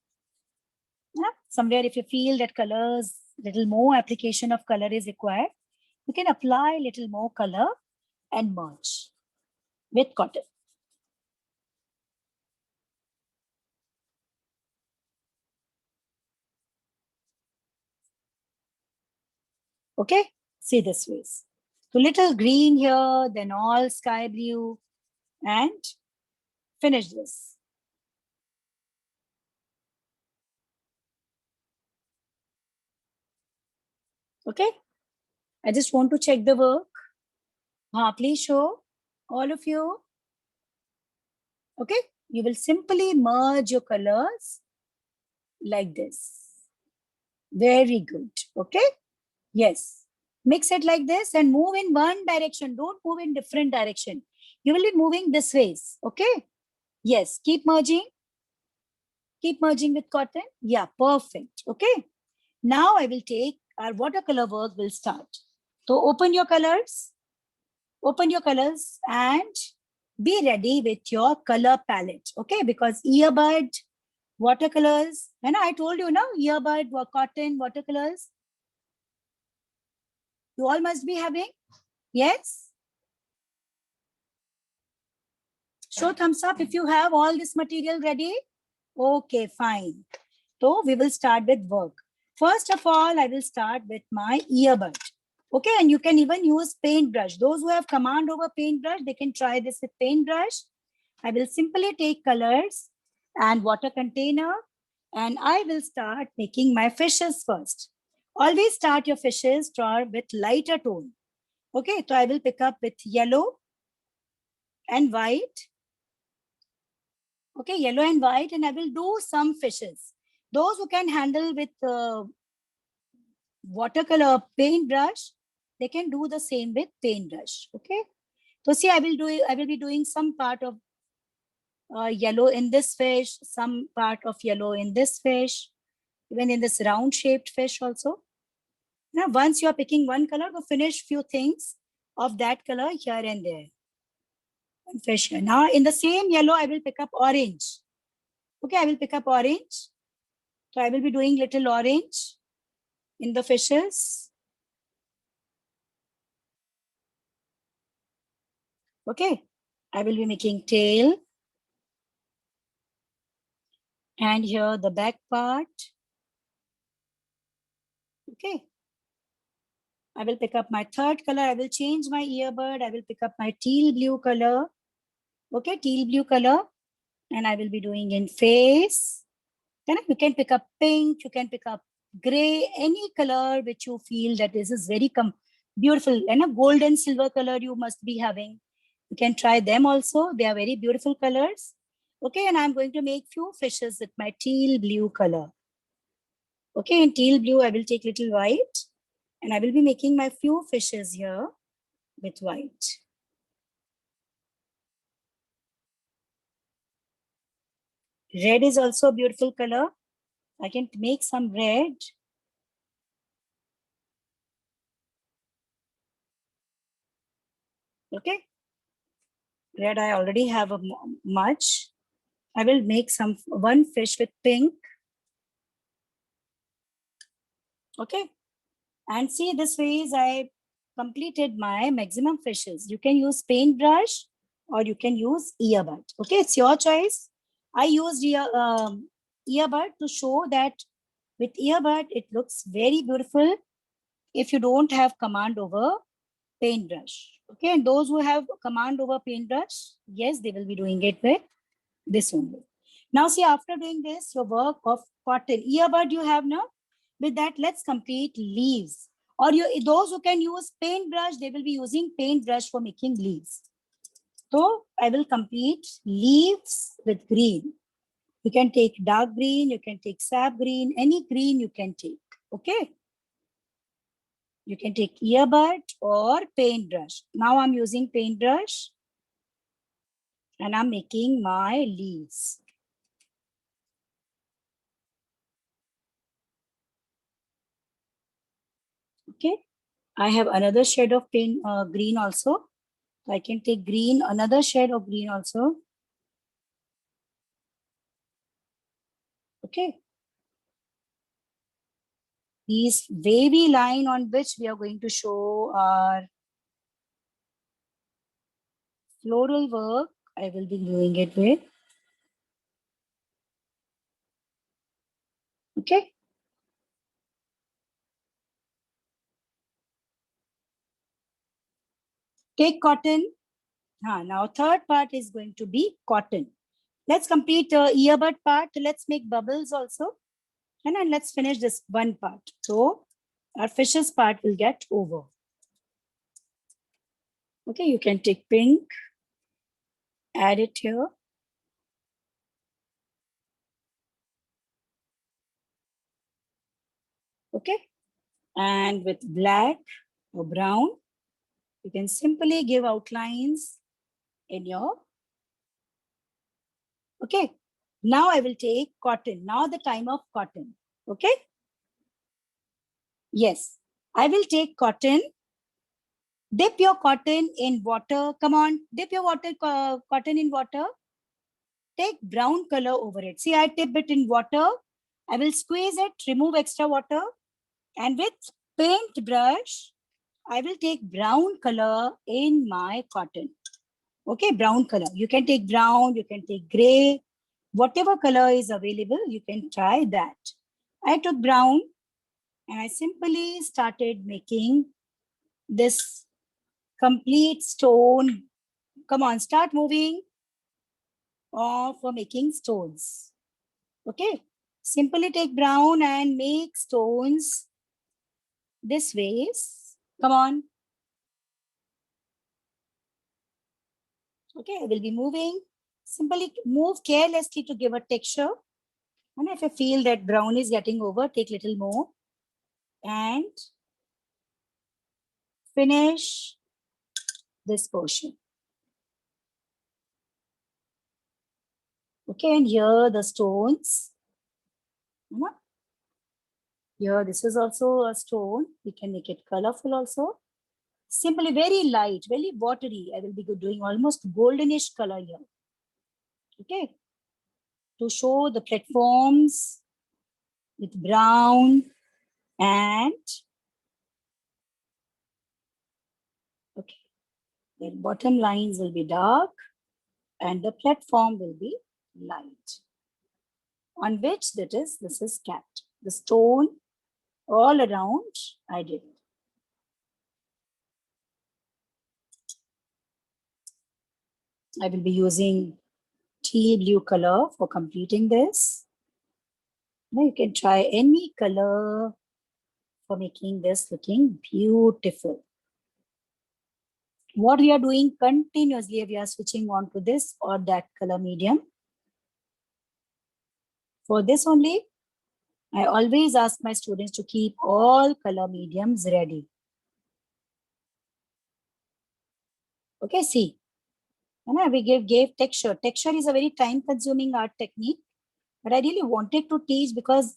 Speaker 2: Yeah? Somewhere if you feel that colors, little more application of color is required, you can apply little more color and merge with cotton. Okay, see this ways. So little green here, then all sky blue, and finish this. Okay, I just want to check the work. Please show, all of you. Okay, you will simply merge your colors like this. Very good, okay? Yes, mix it like this and move in one direction. Don't move in different direction. You will be moving this ways, okay? Yes, keep merging. Keep merging with cotton. Yeah, perfect, okay? Now I will take our watercolor work will start. So open your colors and be ready with your color palette, okay? Because earbud, watercolors, and I told you now, earbud, cotton, watercolors, you all must be having, yes? Show thumbs up if you have all this material ready. Okay, fine. So we will start with work. First of all, I will start with my earbud. Okay, and you can even use paintbrush. Those who have command over paintbrush, they can try this with paintbrush. I will simply take colors and water container, and I will start making my fishes first. Always start your fishes with lighter tone. Okay, so I will pick up with yellow and white. Okay, yellow and white, and I will do some fishes. Those who can handle with watercolor paintbrush, they can do the same with paintbrush. Okay, so see, I will be doing some part of yellow in this fish, some part of yellow in this fish, even in this round shaped fish also. Now, once you are picking one color, go finish few things of that color here and there. One fish here. Now, in the same yellow, I will pick up orange. Okay, I will pick up orange. So I will be doing little orange in the fishes. Okay, I will be making tail. And here the back part. Okay. I will pick up my third color. I will change my earbud. I will pick up my teal blue color. Okay, teal blue color. And I will be doing in face. Then you can pick up pink. You can pick up gray, any color which you feel that this is very beautiful. And a gold and silver color you must be having. You can try them also. They are very beautiful colors. Okay, and I'm going to make few fishes with my teal blue color. Okay, in teal blue, I will take little white. And I will be making my few fishes here with white. Red is also a beautiful color. I can make some red. Okay. Red, I already have much. I will make one fish with pink. Okay. And see, this way is I completed my maximum fishes. You can use paintbrush or you can use earbud. Okay, it's your choice. I used earbud to show that with earbud, it looks very beautiful if you don't have command over paintbrush. Okay, and those who have command over paintbrush, yes, they will be doing it with this only. Now see, after doing this, your work of cotton, earbud you have now. With that, let's complete leaves. Or those who can use paintbrush, they will be using paintbrush for making leaves. So I will complete leaves with green. You can take dark green, you can take sap green, any green you can take. Okay. You can take earbud or paintbrush. Now I'm using paintbrush and I'm making my leaves. Okay. I have another shade of green also. I can take green, another shade of green also. Okay. These wavy line on which we are going to show our floral work, I will be doing it with. Okay. Take cotton. Now third part is going to be cotton. Let's complete earbud part. Let's make bubbles also. And then let's finish this one part. So our fishes part will get over. Okay, you can take pink, add it here. Okay, and with black or brown, you can simply give outlines in your. Okay, now I will take cotton. Now the time of cotton. Okay. Yes, I will take cotton. Dip your cotton in water. Come on, dip your cotton in water. Take brown color over it. See, I dip it in water. I will squeeze it, remove extra water. And with paint brush, I will take brown color in my cotton. Okay, brown color. You can take brown, you can take gray, whatever color is available, you can try that. I took brown and I simply started making this complete stone. Come on, start moving for making stones. Okay, simply take brown and make stones this ways. Come on. Okay, I will be moving. Simply move carelessly to give a texture. And if you feel that brown is getting over, take little more and finish this portion. Okay, and here the stones. Here, this is also a stone. We can make it colorful also. Simply very light, very watery. I will be doing almost goldenish color here. Okay, to show the platforms with brown and okay, the bottom lines will be dark and the platform will be light, on which this is capped. The stone all around I did. I will be using tea blue color for completing this. Now you can try any color for making this looking beautiful. What we are doing continuously, we are switching on to this or that color medium. For this only, I always ask my students to keep all color mediums ready. Okay, see. And we gave texture. Texture is a very time-consuming art technique, but I really wanted to teach because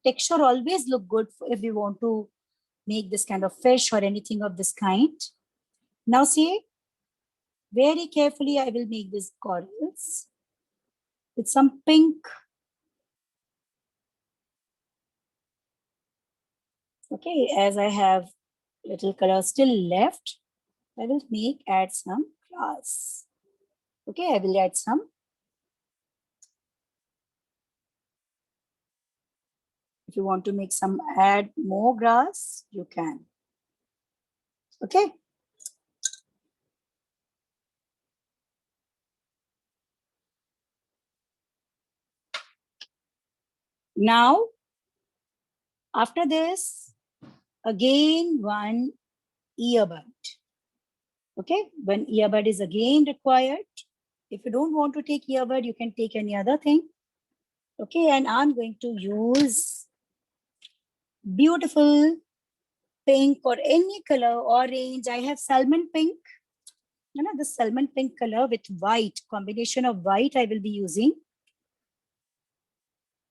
Speaker 2: texture always look good if we want to make this kind of fish or anything of this kind. Now see, very carefully I will make these corals with some pink. Okay, as I have little color still left, I will add some grass. Okay, I will add some. If you want to add more grass, you can. Okay. Now, after this, again one earbud. Okay, one earbud is again required. If you don't want to take earbud, you can take any other thing. Okay, and I'm going to use beautiful pink or any color, orange. I have salmon pink. You know, the salmon pink color with white, combination of white I will be using.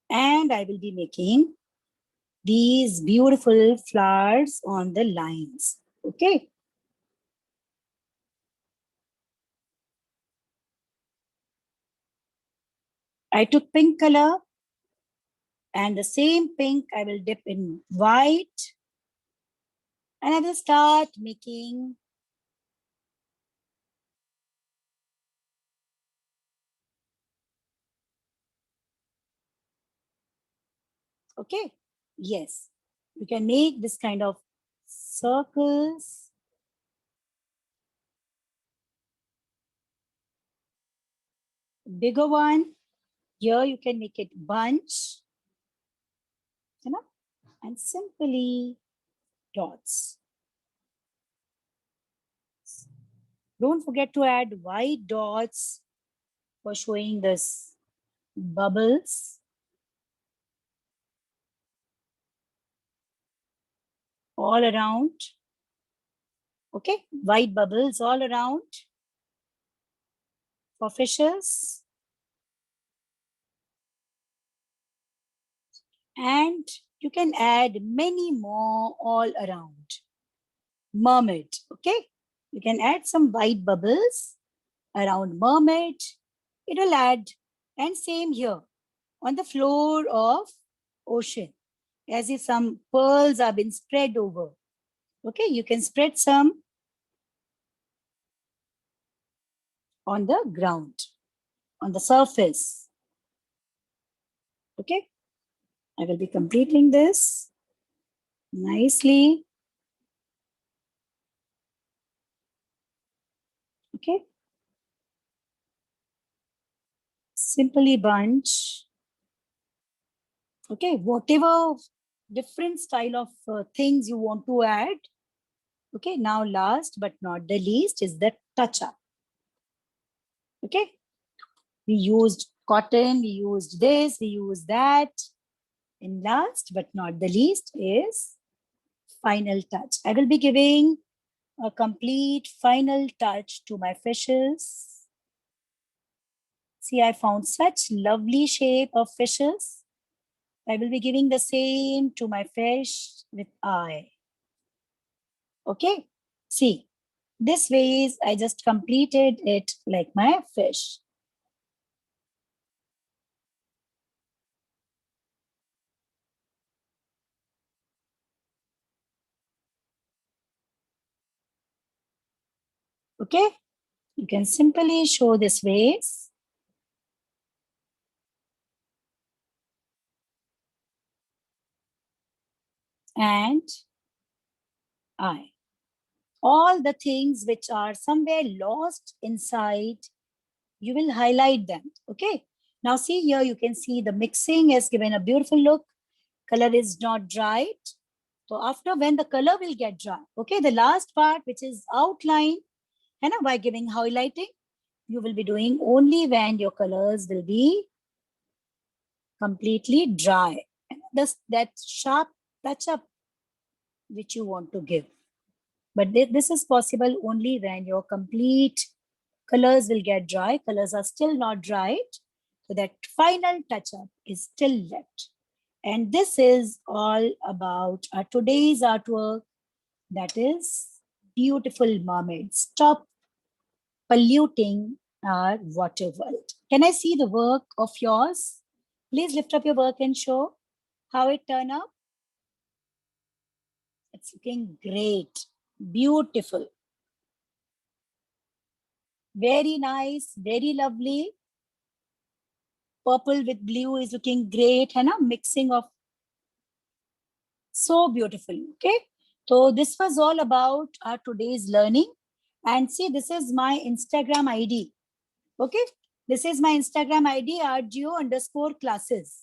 Speaker 2: And I will be making these beautiful flowers on the lines. Okay. I took pink color and the same pink I will dip in white and I will start making okay. Yes, you can make this kind of circles. Bigger one. Here you can make it bunch, you know, and simply dots. Don't forget to add white dots for showing this bubbles. All around. Okay, white bubbles all around for fishes. And you can add many more all around. Mermaid, okay? You can add some white bubbles around mermaid. It will add, and same here on the floor of ocean, as if some pearls have been spread over. Okay, you can spread some. on the ground, on the surface. Okay, I will be completing this nicely. Okay, simply bunch. Okay, whatever different style of things you want to add. Okay, now last but not the least is the touch up. Okay, we used cotton, we used this, we used that. And last but not the least is final touch. I will be giving a complete final touch to my fishes. See, I found such lovely shape of fishes. I will be giving the same to my fish with eye. Okay, see, this ways I just completed it like my fish. Okay, you can simply show this ways. And eye. All the things which are somewhere lost inside, you will highlight them. Okay. Now see here, you can see the mixing has given a beautiful look. Color is not dried. So after when the color will get dry, okay, the last part which is outline, and by giving highlighting, you will be doing only when your colors will be completely dry. That sharp touch up which you want to give. But this is possible only when your complete colors will get dry. Colors are still not dried. So that final touch up is still left. And this is all about our today's artwork. That is beautiful mermaids. Stop polluting our water world. Can I see the work of yours? Please lift up your work and show how it turned out. It's looking great, beautiful. Very nice, very lovely. Purple with blue is looking great, and a mixing of so beautiful. Okay, so this was all about our today's learning. And see, this is my Instagram ID. Okay, this is my Instagram ID, rgo_classes.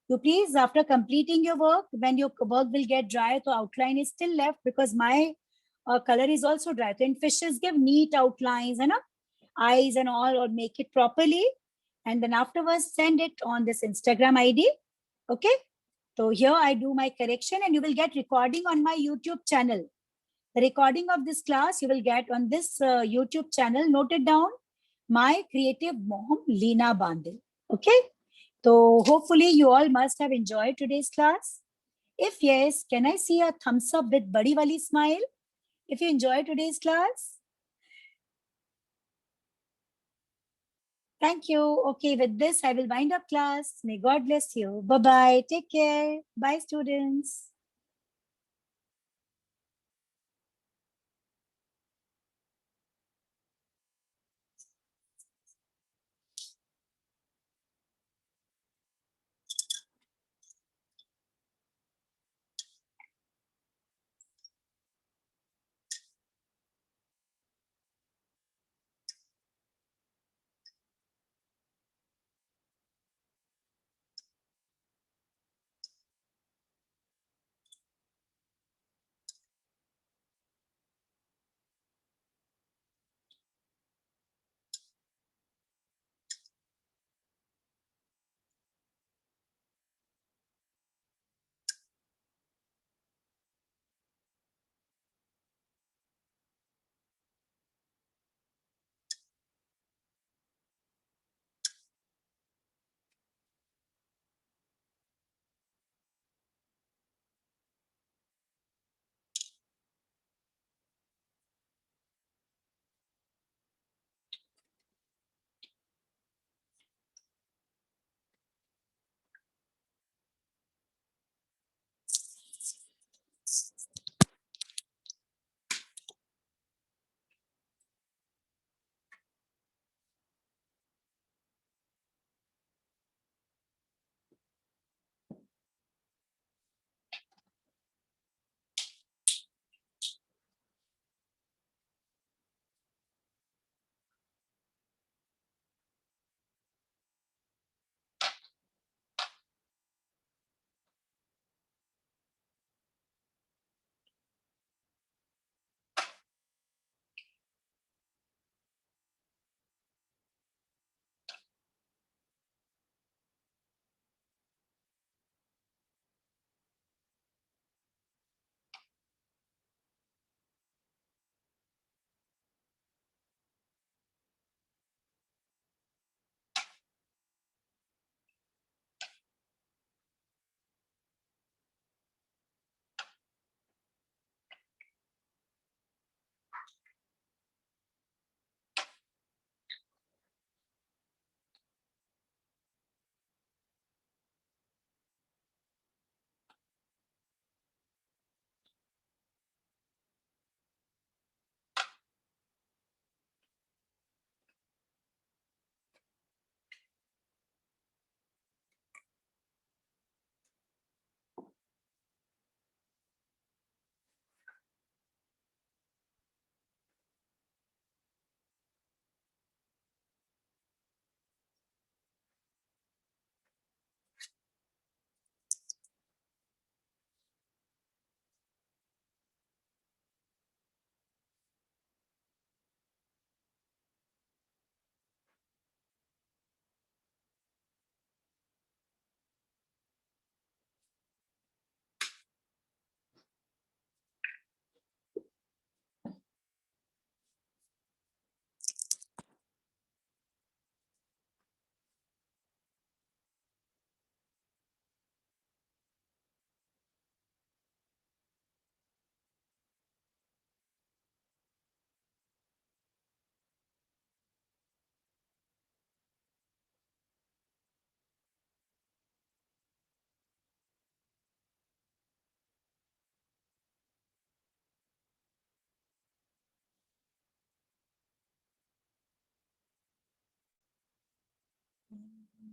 Speaker 2: You please, after completing your work, when your work will get dry, the outline is still left because my color is also dry. So in fishes, give neat outlines and eyes and all, or make it properly. And then afterwards, send it on this Instagram ID. Okay. So here I do my correction and you will get recording on my YouTube channel. The recording of this class you will get on this YouTube channel. Note it down. My creative mom, Leena Bandel. Okay. So hopefully you all must have enjoyed today's class. If yes, can I see a thumbs up with Badi Wali smile? If you enjoyed today's class. Thank you. Okay, with this, I will wind up class. May God bless you. Bye-bye. Take care. Bye, students.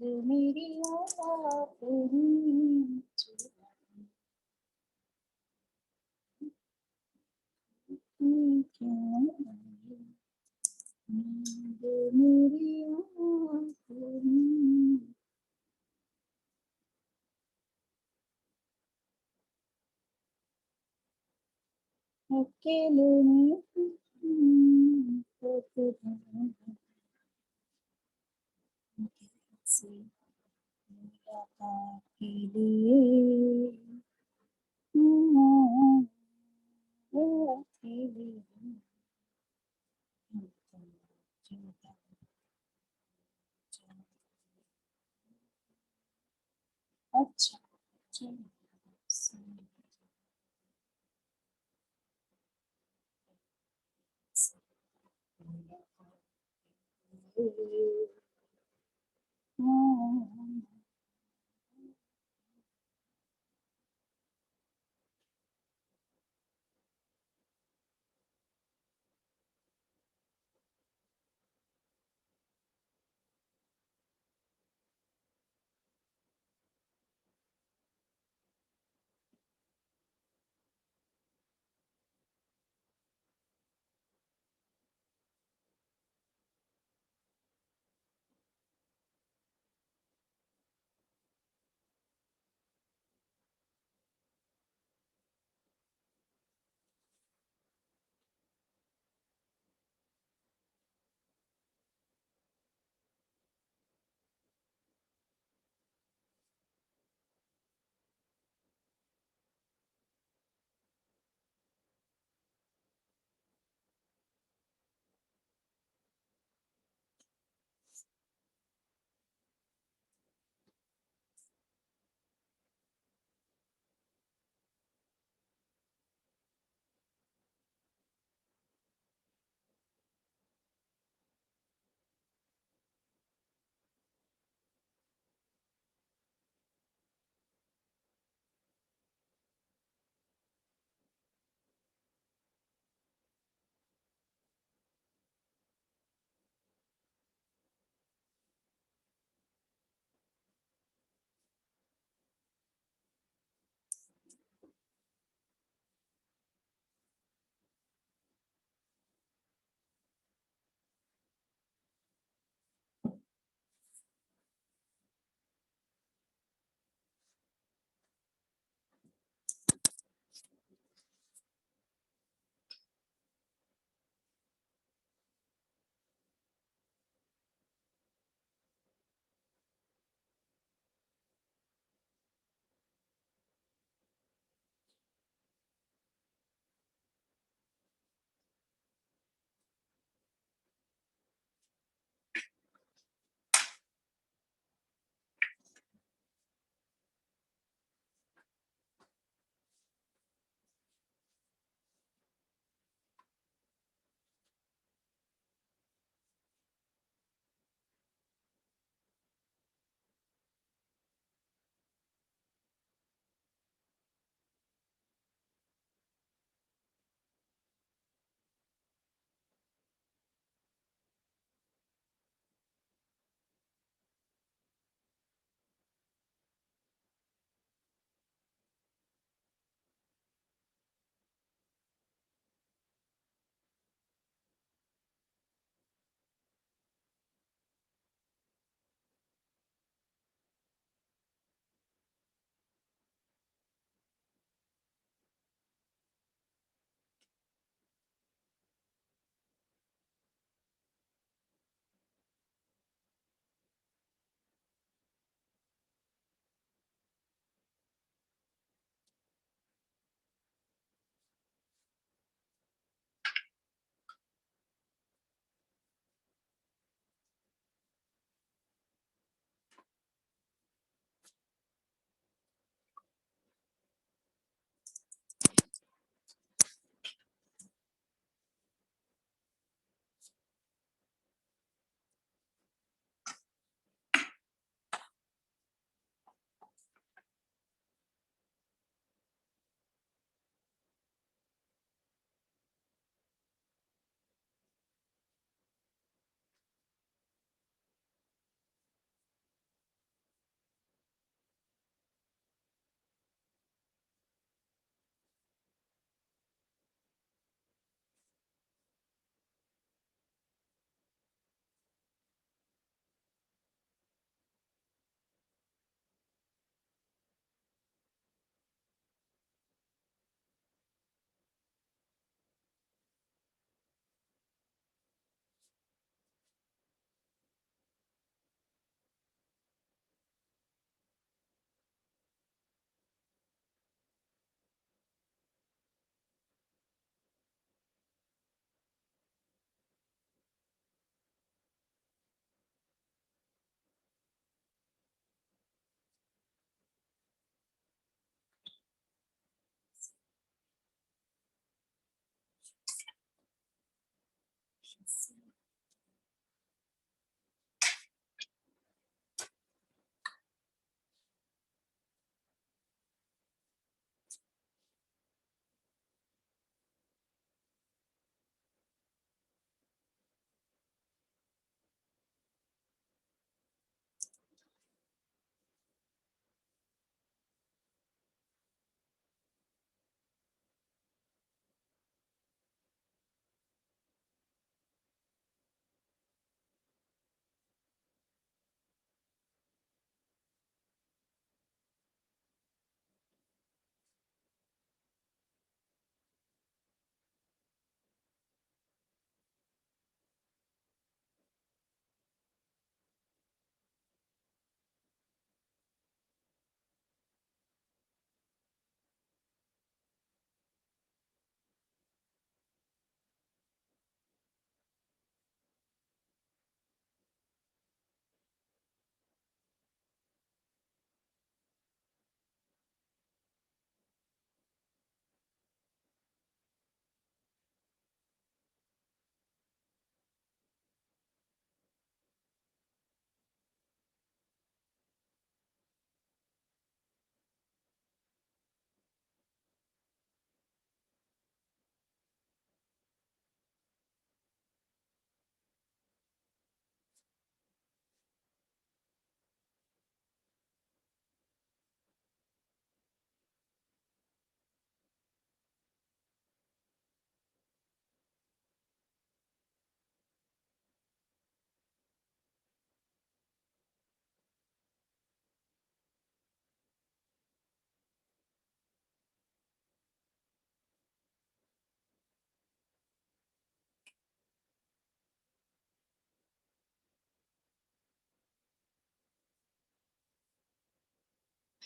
Speaker 2: मेरी औलाद तेरी क्यों आई? नींद मेरी औलाद तेरी अकेले में मुलाकात के लिए अकेले अच्छा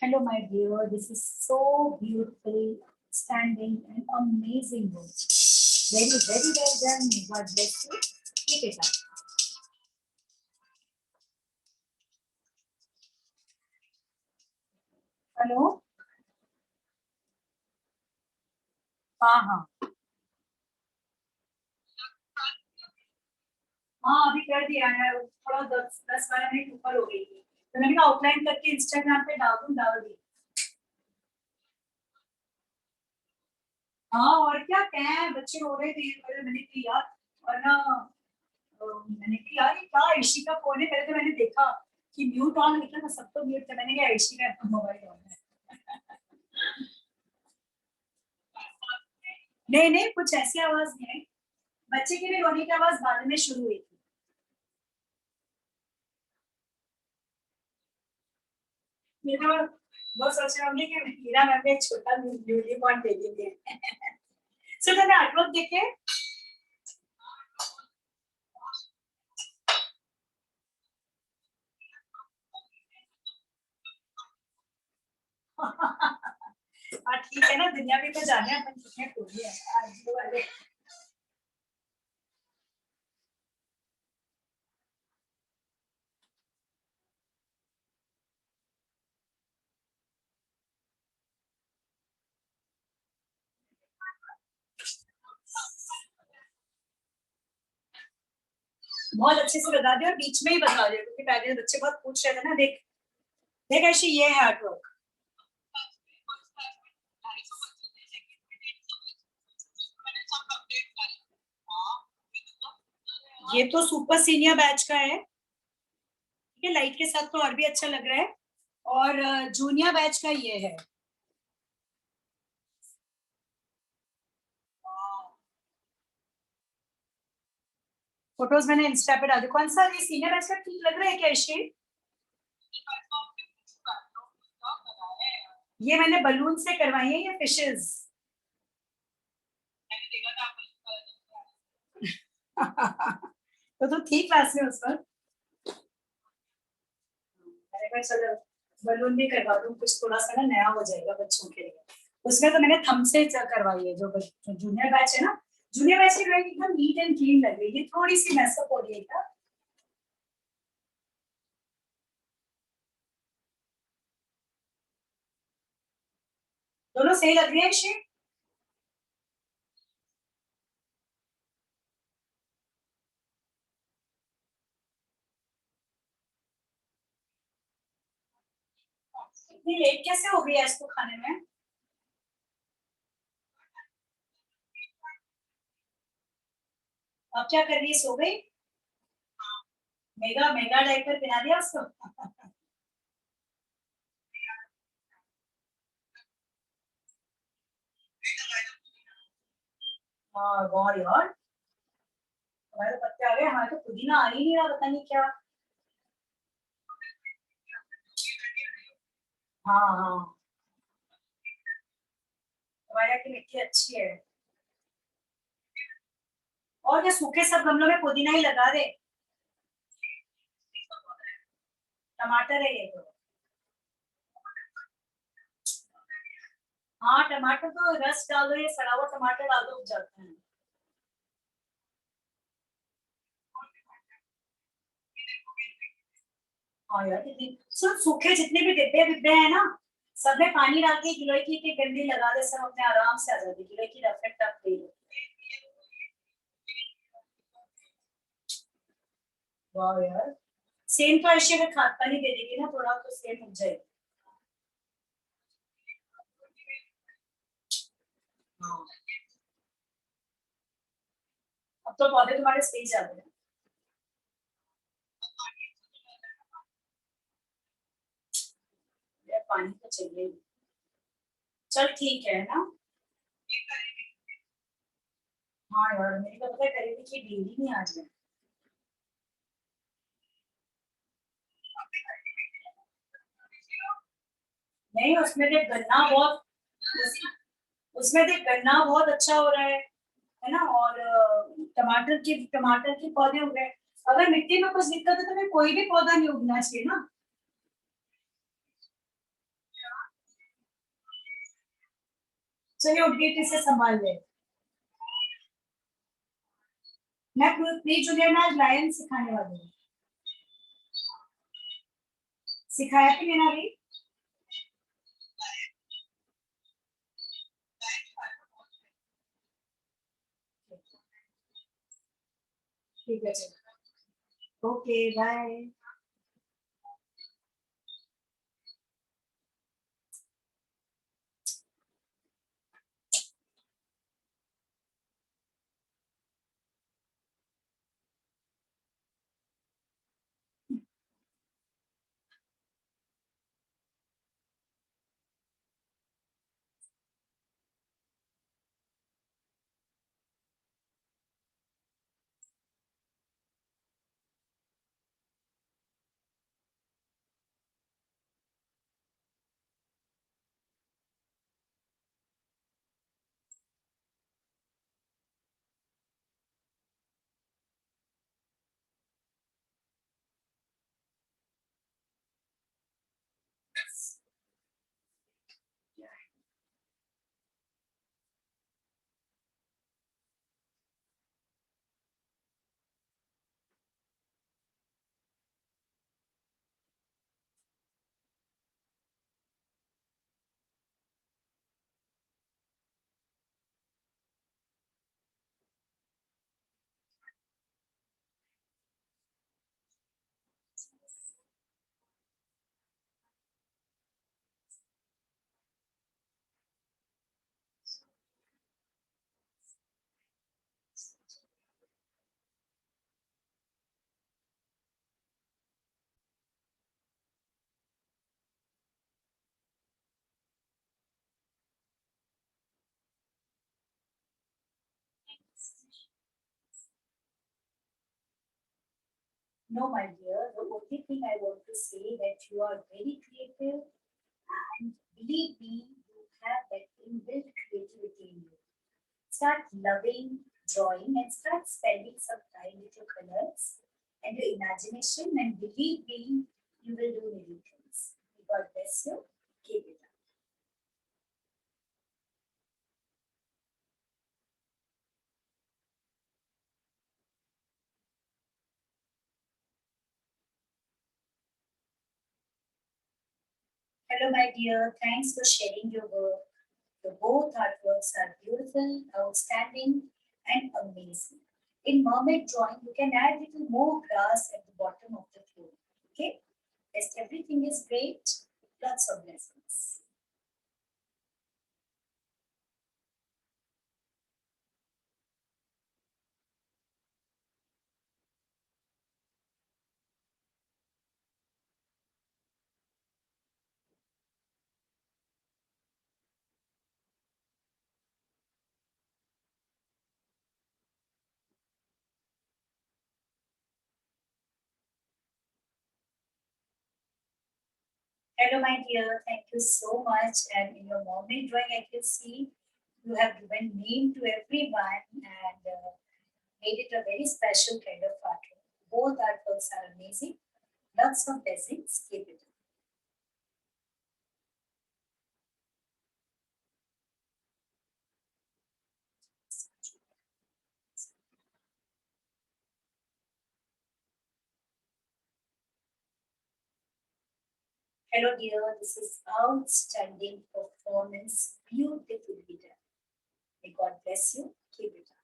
Speaker 2: Hello, my dear. This is so beautiful, standing and amazing work. Very, very well done. God bless you. Keep it up. Hello. हाँ हाँ हाँ, अभी कर दिया है. थोड़ा 10-12 मिनट ऊपर हो गई थी, तो मैंने कहा आउटलाइन करके इंस्टाग्राम पे डाल दी. हाँ, और क्या कहें, बच्चे रो रहे थे. मैंने कहा यार, और ना मैंने कहा यार ये क्या ऋषि का फोन है. पहले तो मैंने देखा कि म्यूट ऑन लिखा था, सब तो म्यूट था. मैंने कहा ऋषि का मोबाइल ऑन है. नहीं नहीं, कुछ ऐसी आवाज नहीं है. बच्चे की भी रोने की आवाज बाद में शुरू हुई थी. मेरा वो सोच रहे होंगे कि मीरा मैम ने छोटा यूनिकॉर्न दे दिया. सो मैंने आर्टवर्क देखे. हाँ ठीक है ना, दुनिया में तो जाने अपन कितने खोली है आज वाले. बहुत अच्छे से बता दिया, और बीच में ही बता दिया, क्योंकि पहले बच्चे बहुत पूछ रहे थे ना. देख देख ऐसे ये है आर्टवर्क. ये तो सुपर सीनियर बैच का है. ठीक है, लाइट के साथ तो और भी अच्छा लग रहा है. और जूनियर बैच का ये है. फोटोज मैंने इंस्टा पे डाल दी. कौन सा ये सीनियर बैच का ठीक लग रहा है क्या ऋषि? ये मैंने बलून से करवाई है, ये फिशेस. तो थी क्लास में उस पर. मैंने कहा चलो बलून भी करवा दूं, कुछ थोड़ा सा ना नया हो जाएगा बच्चों के लिए. उसमें तो मैंने थम से करवाई है. जो जूनियर बैच है ना, जूनियर बैच की ड्राइंग एकदम नीट एंड क्लीन लग रही है. थोड़ी सी मैसअप हो रही है क्या? दोनों सही लग रही है शेड. इतनी लेट कैसे हो गई है इसको खाने में? अब क्या कर रही है, सो गई? मेगा मेगा डाइपर पहना दिया उसको. हाँ वाह यार, हमारे तो पत्ते आ गए. हमारे तो पुदीना आ ही नहीं रहा, पता नहीं क्या. हाँ हाँ, हमारे यहाँ की मिट्टी अच्छी है. और क्या, सूखे सब गमलों में पुदीना ही लगा दे. टमाटर है ये तो. हाँ, टमाटर तो रस डाल दो या सड़ा हुआ टमाटर डाल दो, उग जाते हैं. हाँ यार, कितनी सिर्फ सूखे जितने भी डिब्बे डिब्बे हैं ना, सब में पानी डाल के गिलोय की गंडी लगा दे, सब अपने आराम से आ जाती. गिलोय की रफ एंड टफ दे दो. वाह यार, सेम तो ऐसे अगर खाद पानी दे देगी ना थोड़ा, तो सेम उग जाएगी. हाँ, अब तो पौधे तुम्हारे सही जाते हैं. यार पानी तो चाहिए. चल ठीक है ना. हाँ यार, मेरी तो पता है करीबी की डेली नहीं आ रही है. नहीं, उसमें देख गन्ना बहुत, उसमें देख गन्ना बहुत अच्छा हो रहा है ना. और टमाटर के पौधे उग रहे हैं. अगर मिट्टी में कुछ दिक्कत है तो फिर कोई भी पौधा नहीं उगना चाहिए ना. चलिए उठ के इसे संभाल ले। मैं प्री जूनियर में आज लायन सिखाने वाली हूँ। सिखाया कि नहीं ना अभी? ठीक है चलो, okay bye. No, my dear, the only thing I want to say that you are very creative and believe me, you have that inbuilt creativity in you. Start loving drawing and start spending some time with your colors and your imagination, and believe me, you will do many things. God bless you. Keep it up. Hello, my dear. Thanks for sharing your work. The both artworks are beautiful, outstanding, and amazing. In mermaid drawing, you can add little more grass at the bottom of the floor. Okay? Yes, everything is great. Lots of blessings. Hello, my dear. Thank you so much. And in your mermaid drawing, I can see you have given name to everyone and made it a very special kind of artwork. Both artworks are amazing. Lots of blessings. Keep it up. Hello, dear. This is outstanding performance. Beautifully done. May God bless you. Keep it up.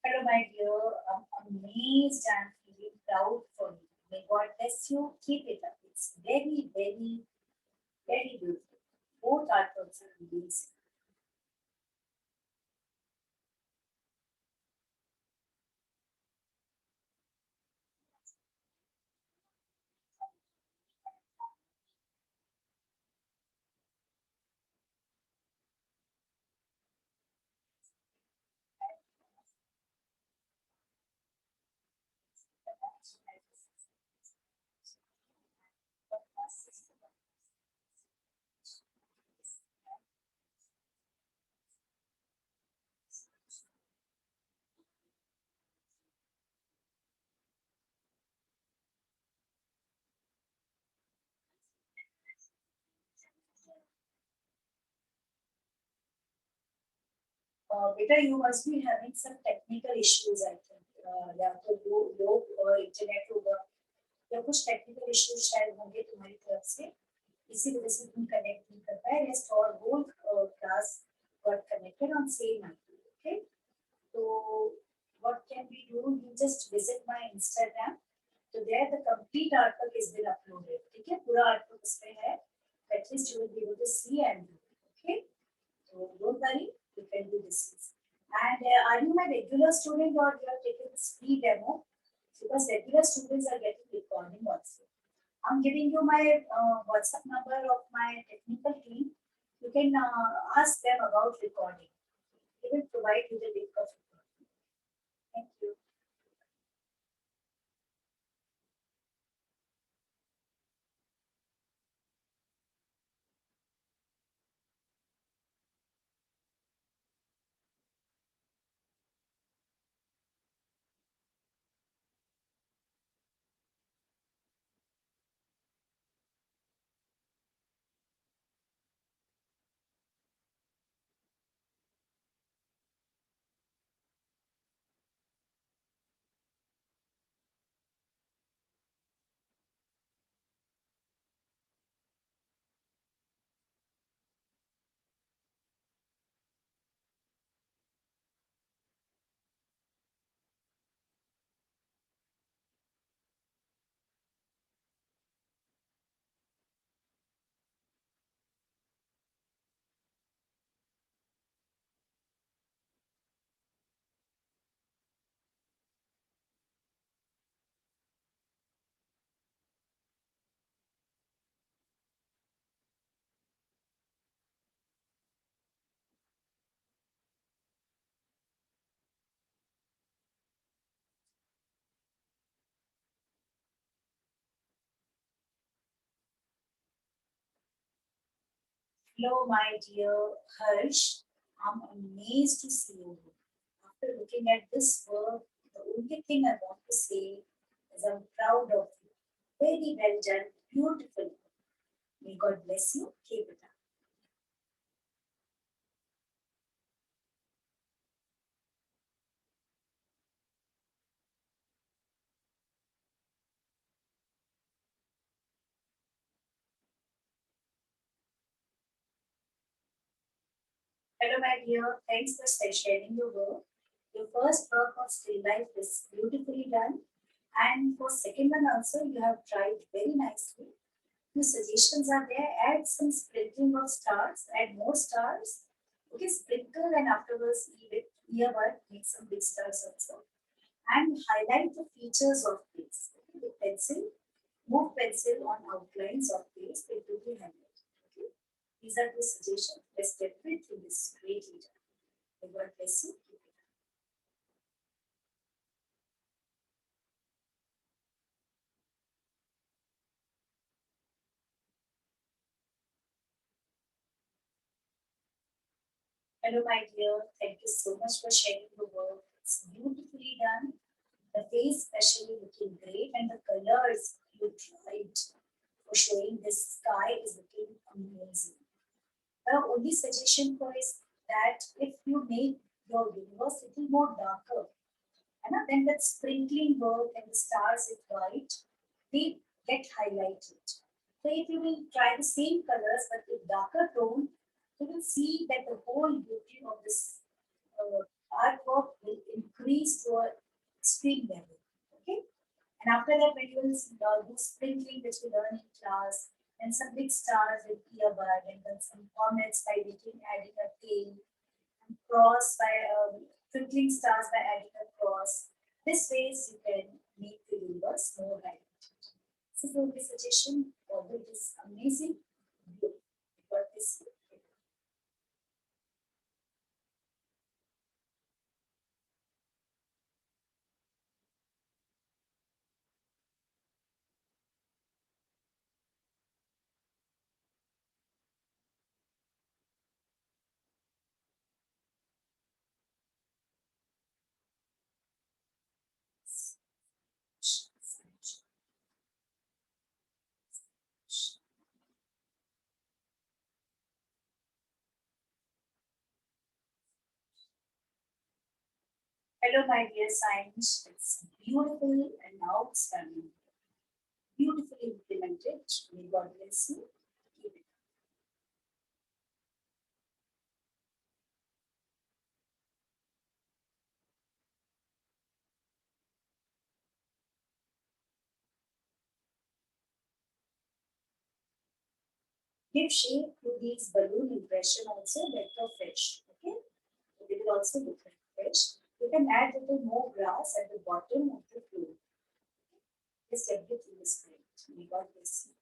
Speaker 2: Hello, my dear. I'm amazed and feeling proud for you. May God bless you. Keep it up. It's very, very, very beautiful. Both artworks are amazing. Beta, you must be having some technical issues, I think. या तो वो internet होगा या कुछ technical issues शायद होंगे तुम्हारी तरफ से, इसी वजह से तुम कनेक्ट नहीं कर पाए. रेस्ट और whole class got connected on same IP. Okay, so what can we do? You just visit my Instagram. So there the complete artwork is been uploaded. ठीक है, पूरा artwork उसमें है. At least you will be able to see and do. Okay, so don't worry, you can do this. And are you my regular student or you are taking this free demo? Because regular students are getting recording also. I'm giving you my WhatsApp number of my technical team. You can ask them about recording. They will provide you the link of recording. Thank you. Hello, my dear Harsh. I'm amazed to see you. After looking at this work, the only thing I want to say is I'm proud of you. Very well done, beautiful. May God bless you. Keep it up. Hello, my dear. Thanks for sharing your work. Your first work on still life is beautifully done. And for second one also, you have tried very nicely. Few suggestions are there. Add some sprinkling of stars. Add more stars. Okay, sprinkle and afterwards earbud. Make some big stars also. And highlight the features of face. Okay, with pencil. Move pencil on outlines of face. It will be highlighted. Okay. These are the suggestions. Best everything is greatly done. May God bless you. Keep it up. Hello, my dear. Thank you so much for sharing the work. It's beautifully done. The face especially looking great, and the colors you tried for showing this sky is looking amazing. The only suggestion for is that if you make your universe little more darker, and then that sprinkling work and the stars with white, they get highlighted. So if you will try the same colors but with darker tone, you will see that the whole beauty of this artwork will increase to an extreme level. Okay, and after that, when you will do sprinkling, which we learn in class, and some big stars with earbud, and then some comets by adding a tail, and cross by twinkling stars by adding a cross. This ways you can make the universe more highlighted. This is the only suggestion. Although it is amazing, but this. Hello, my dear science. It's beautiful and outstanding. Beautifully implemented. May God bless you. Keep it. Give shape to these balloon impression also vector fish. Okay, so they will also look like fish. You can add a little more grass at the bottom of the floor. Just everything is great. May God bless you.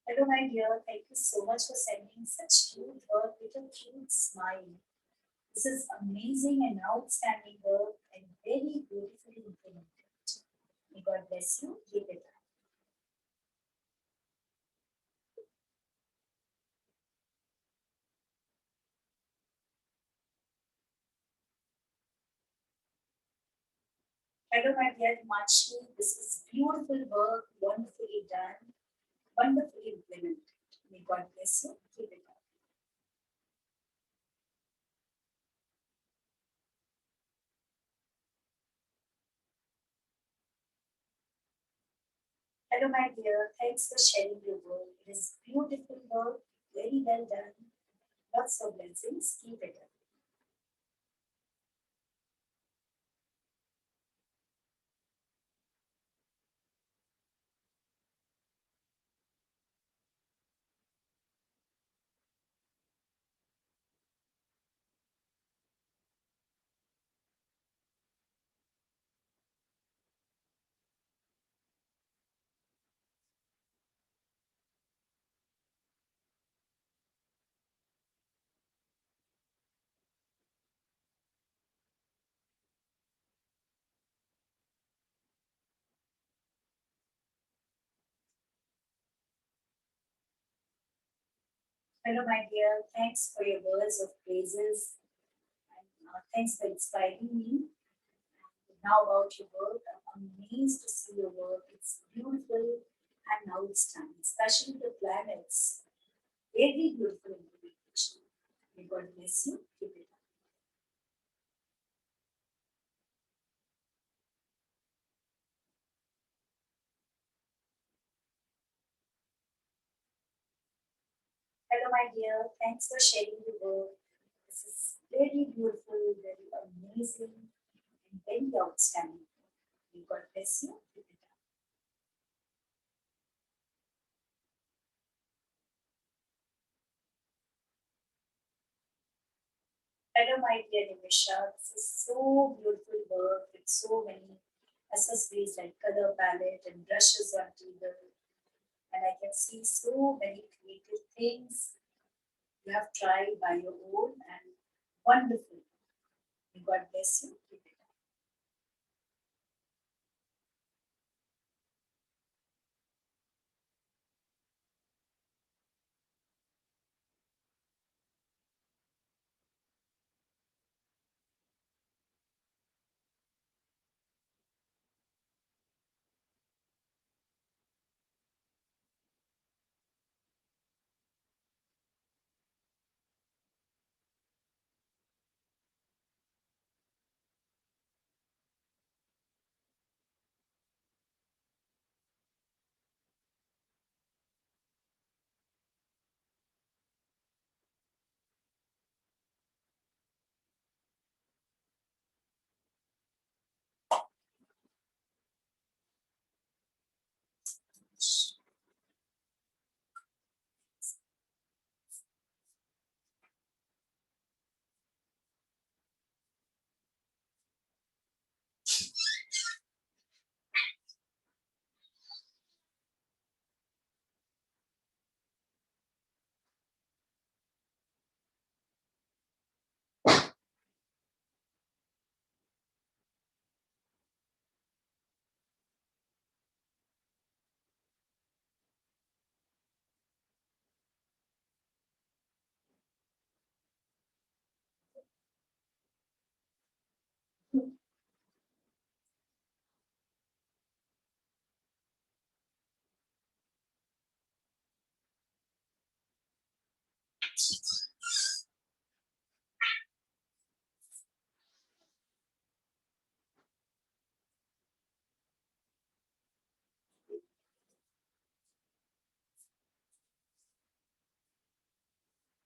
Speaker 2: Hello, my dear. Thank you so much for sending such cute work with a cute smile. This is amazing and outstanding work and very beautifully implemented. May God bless you. Keep it up. Hello, my dear Himanshu. This is beautiful work, wonderfully done, wonderfully implemented. May God bless you. Keep it up. Hello, my dear. Thanks for sharing your work. It is beautiful work, very well done. Lots of blessings. Keep it up. Hello, my dear. Thanks for your words of praises. And thanks for inspiring me. Now about your work, I'm amazed to see your work. It's beautiful and outstanding, especially the planets. Very beautiful implementation. May God bless you. Keep it up. Hello, my dear. Thanks for sharing your work. This is very beautiful, very amazing, and very outstanding. May God bless you. Keep it up. Hello, my dear Nimisha. This is so beautiful work with so many accessories like color palette and brushes on table. And I can see so many creative things you have tried by your own and wonderful. May God bless you. Keep it up.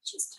Speaker 3: Just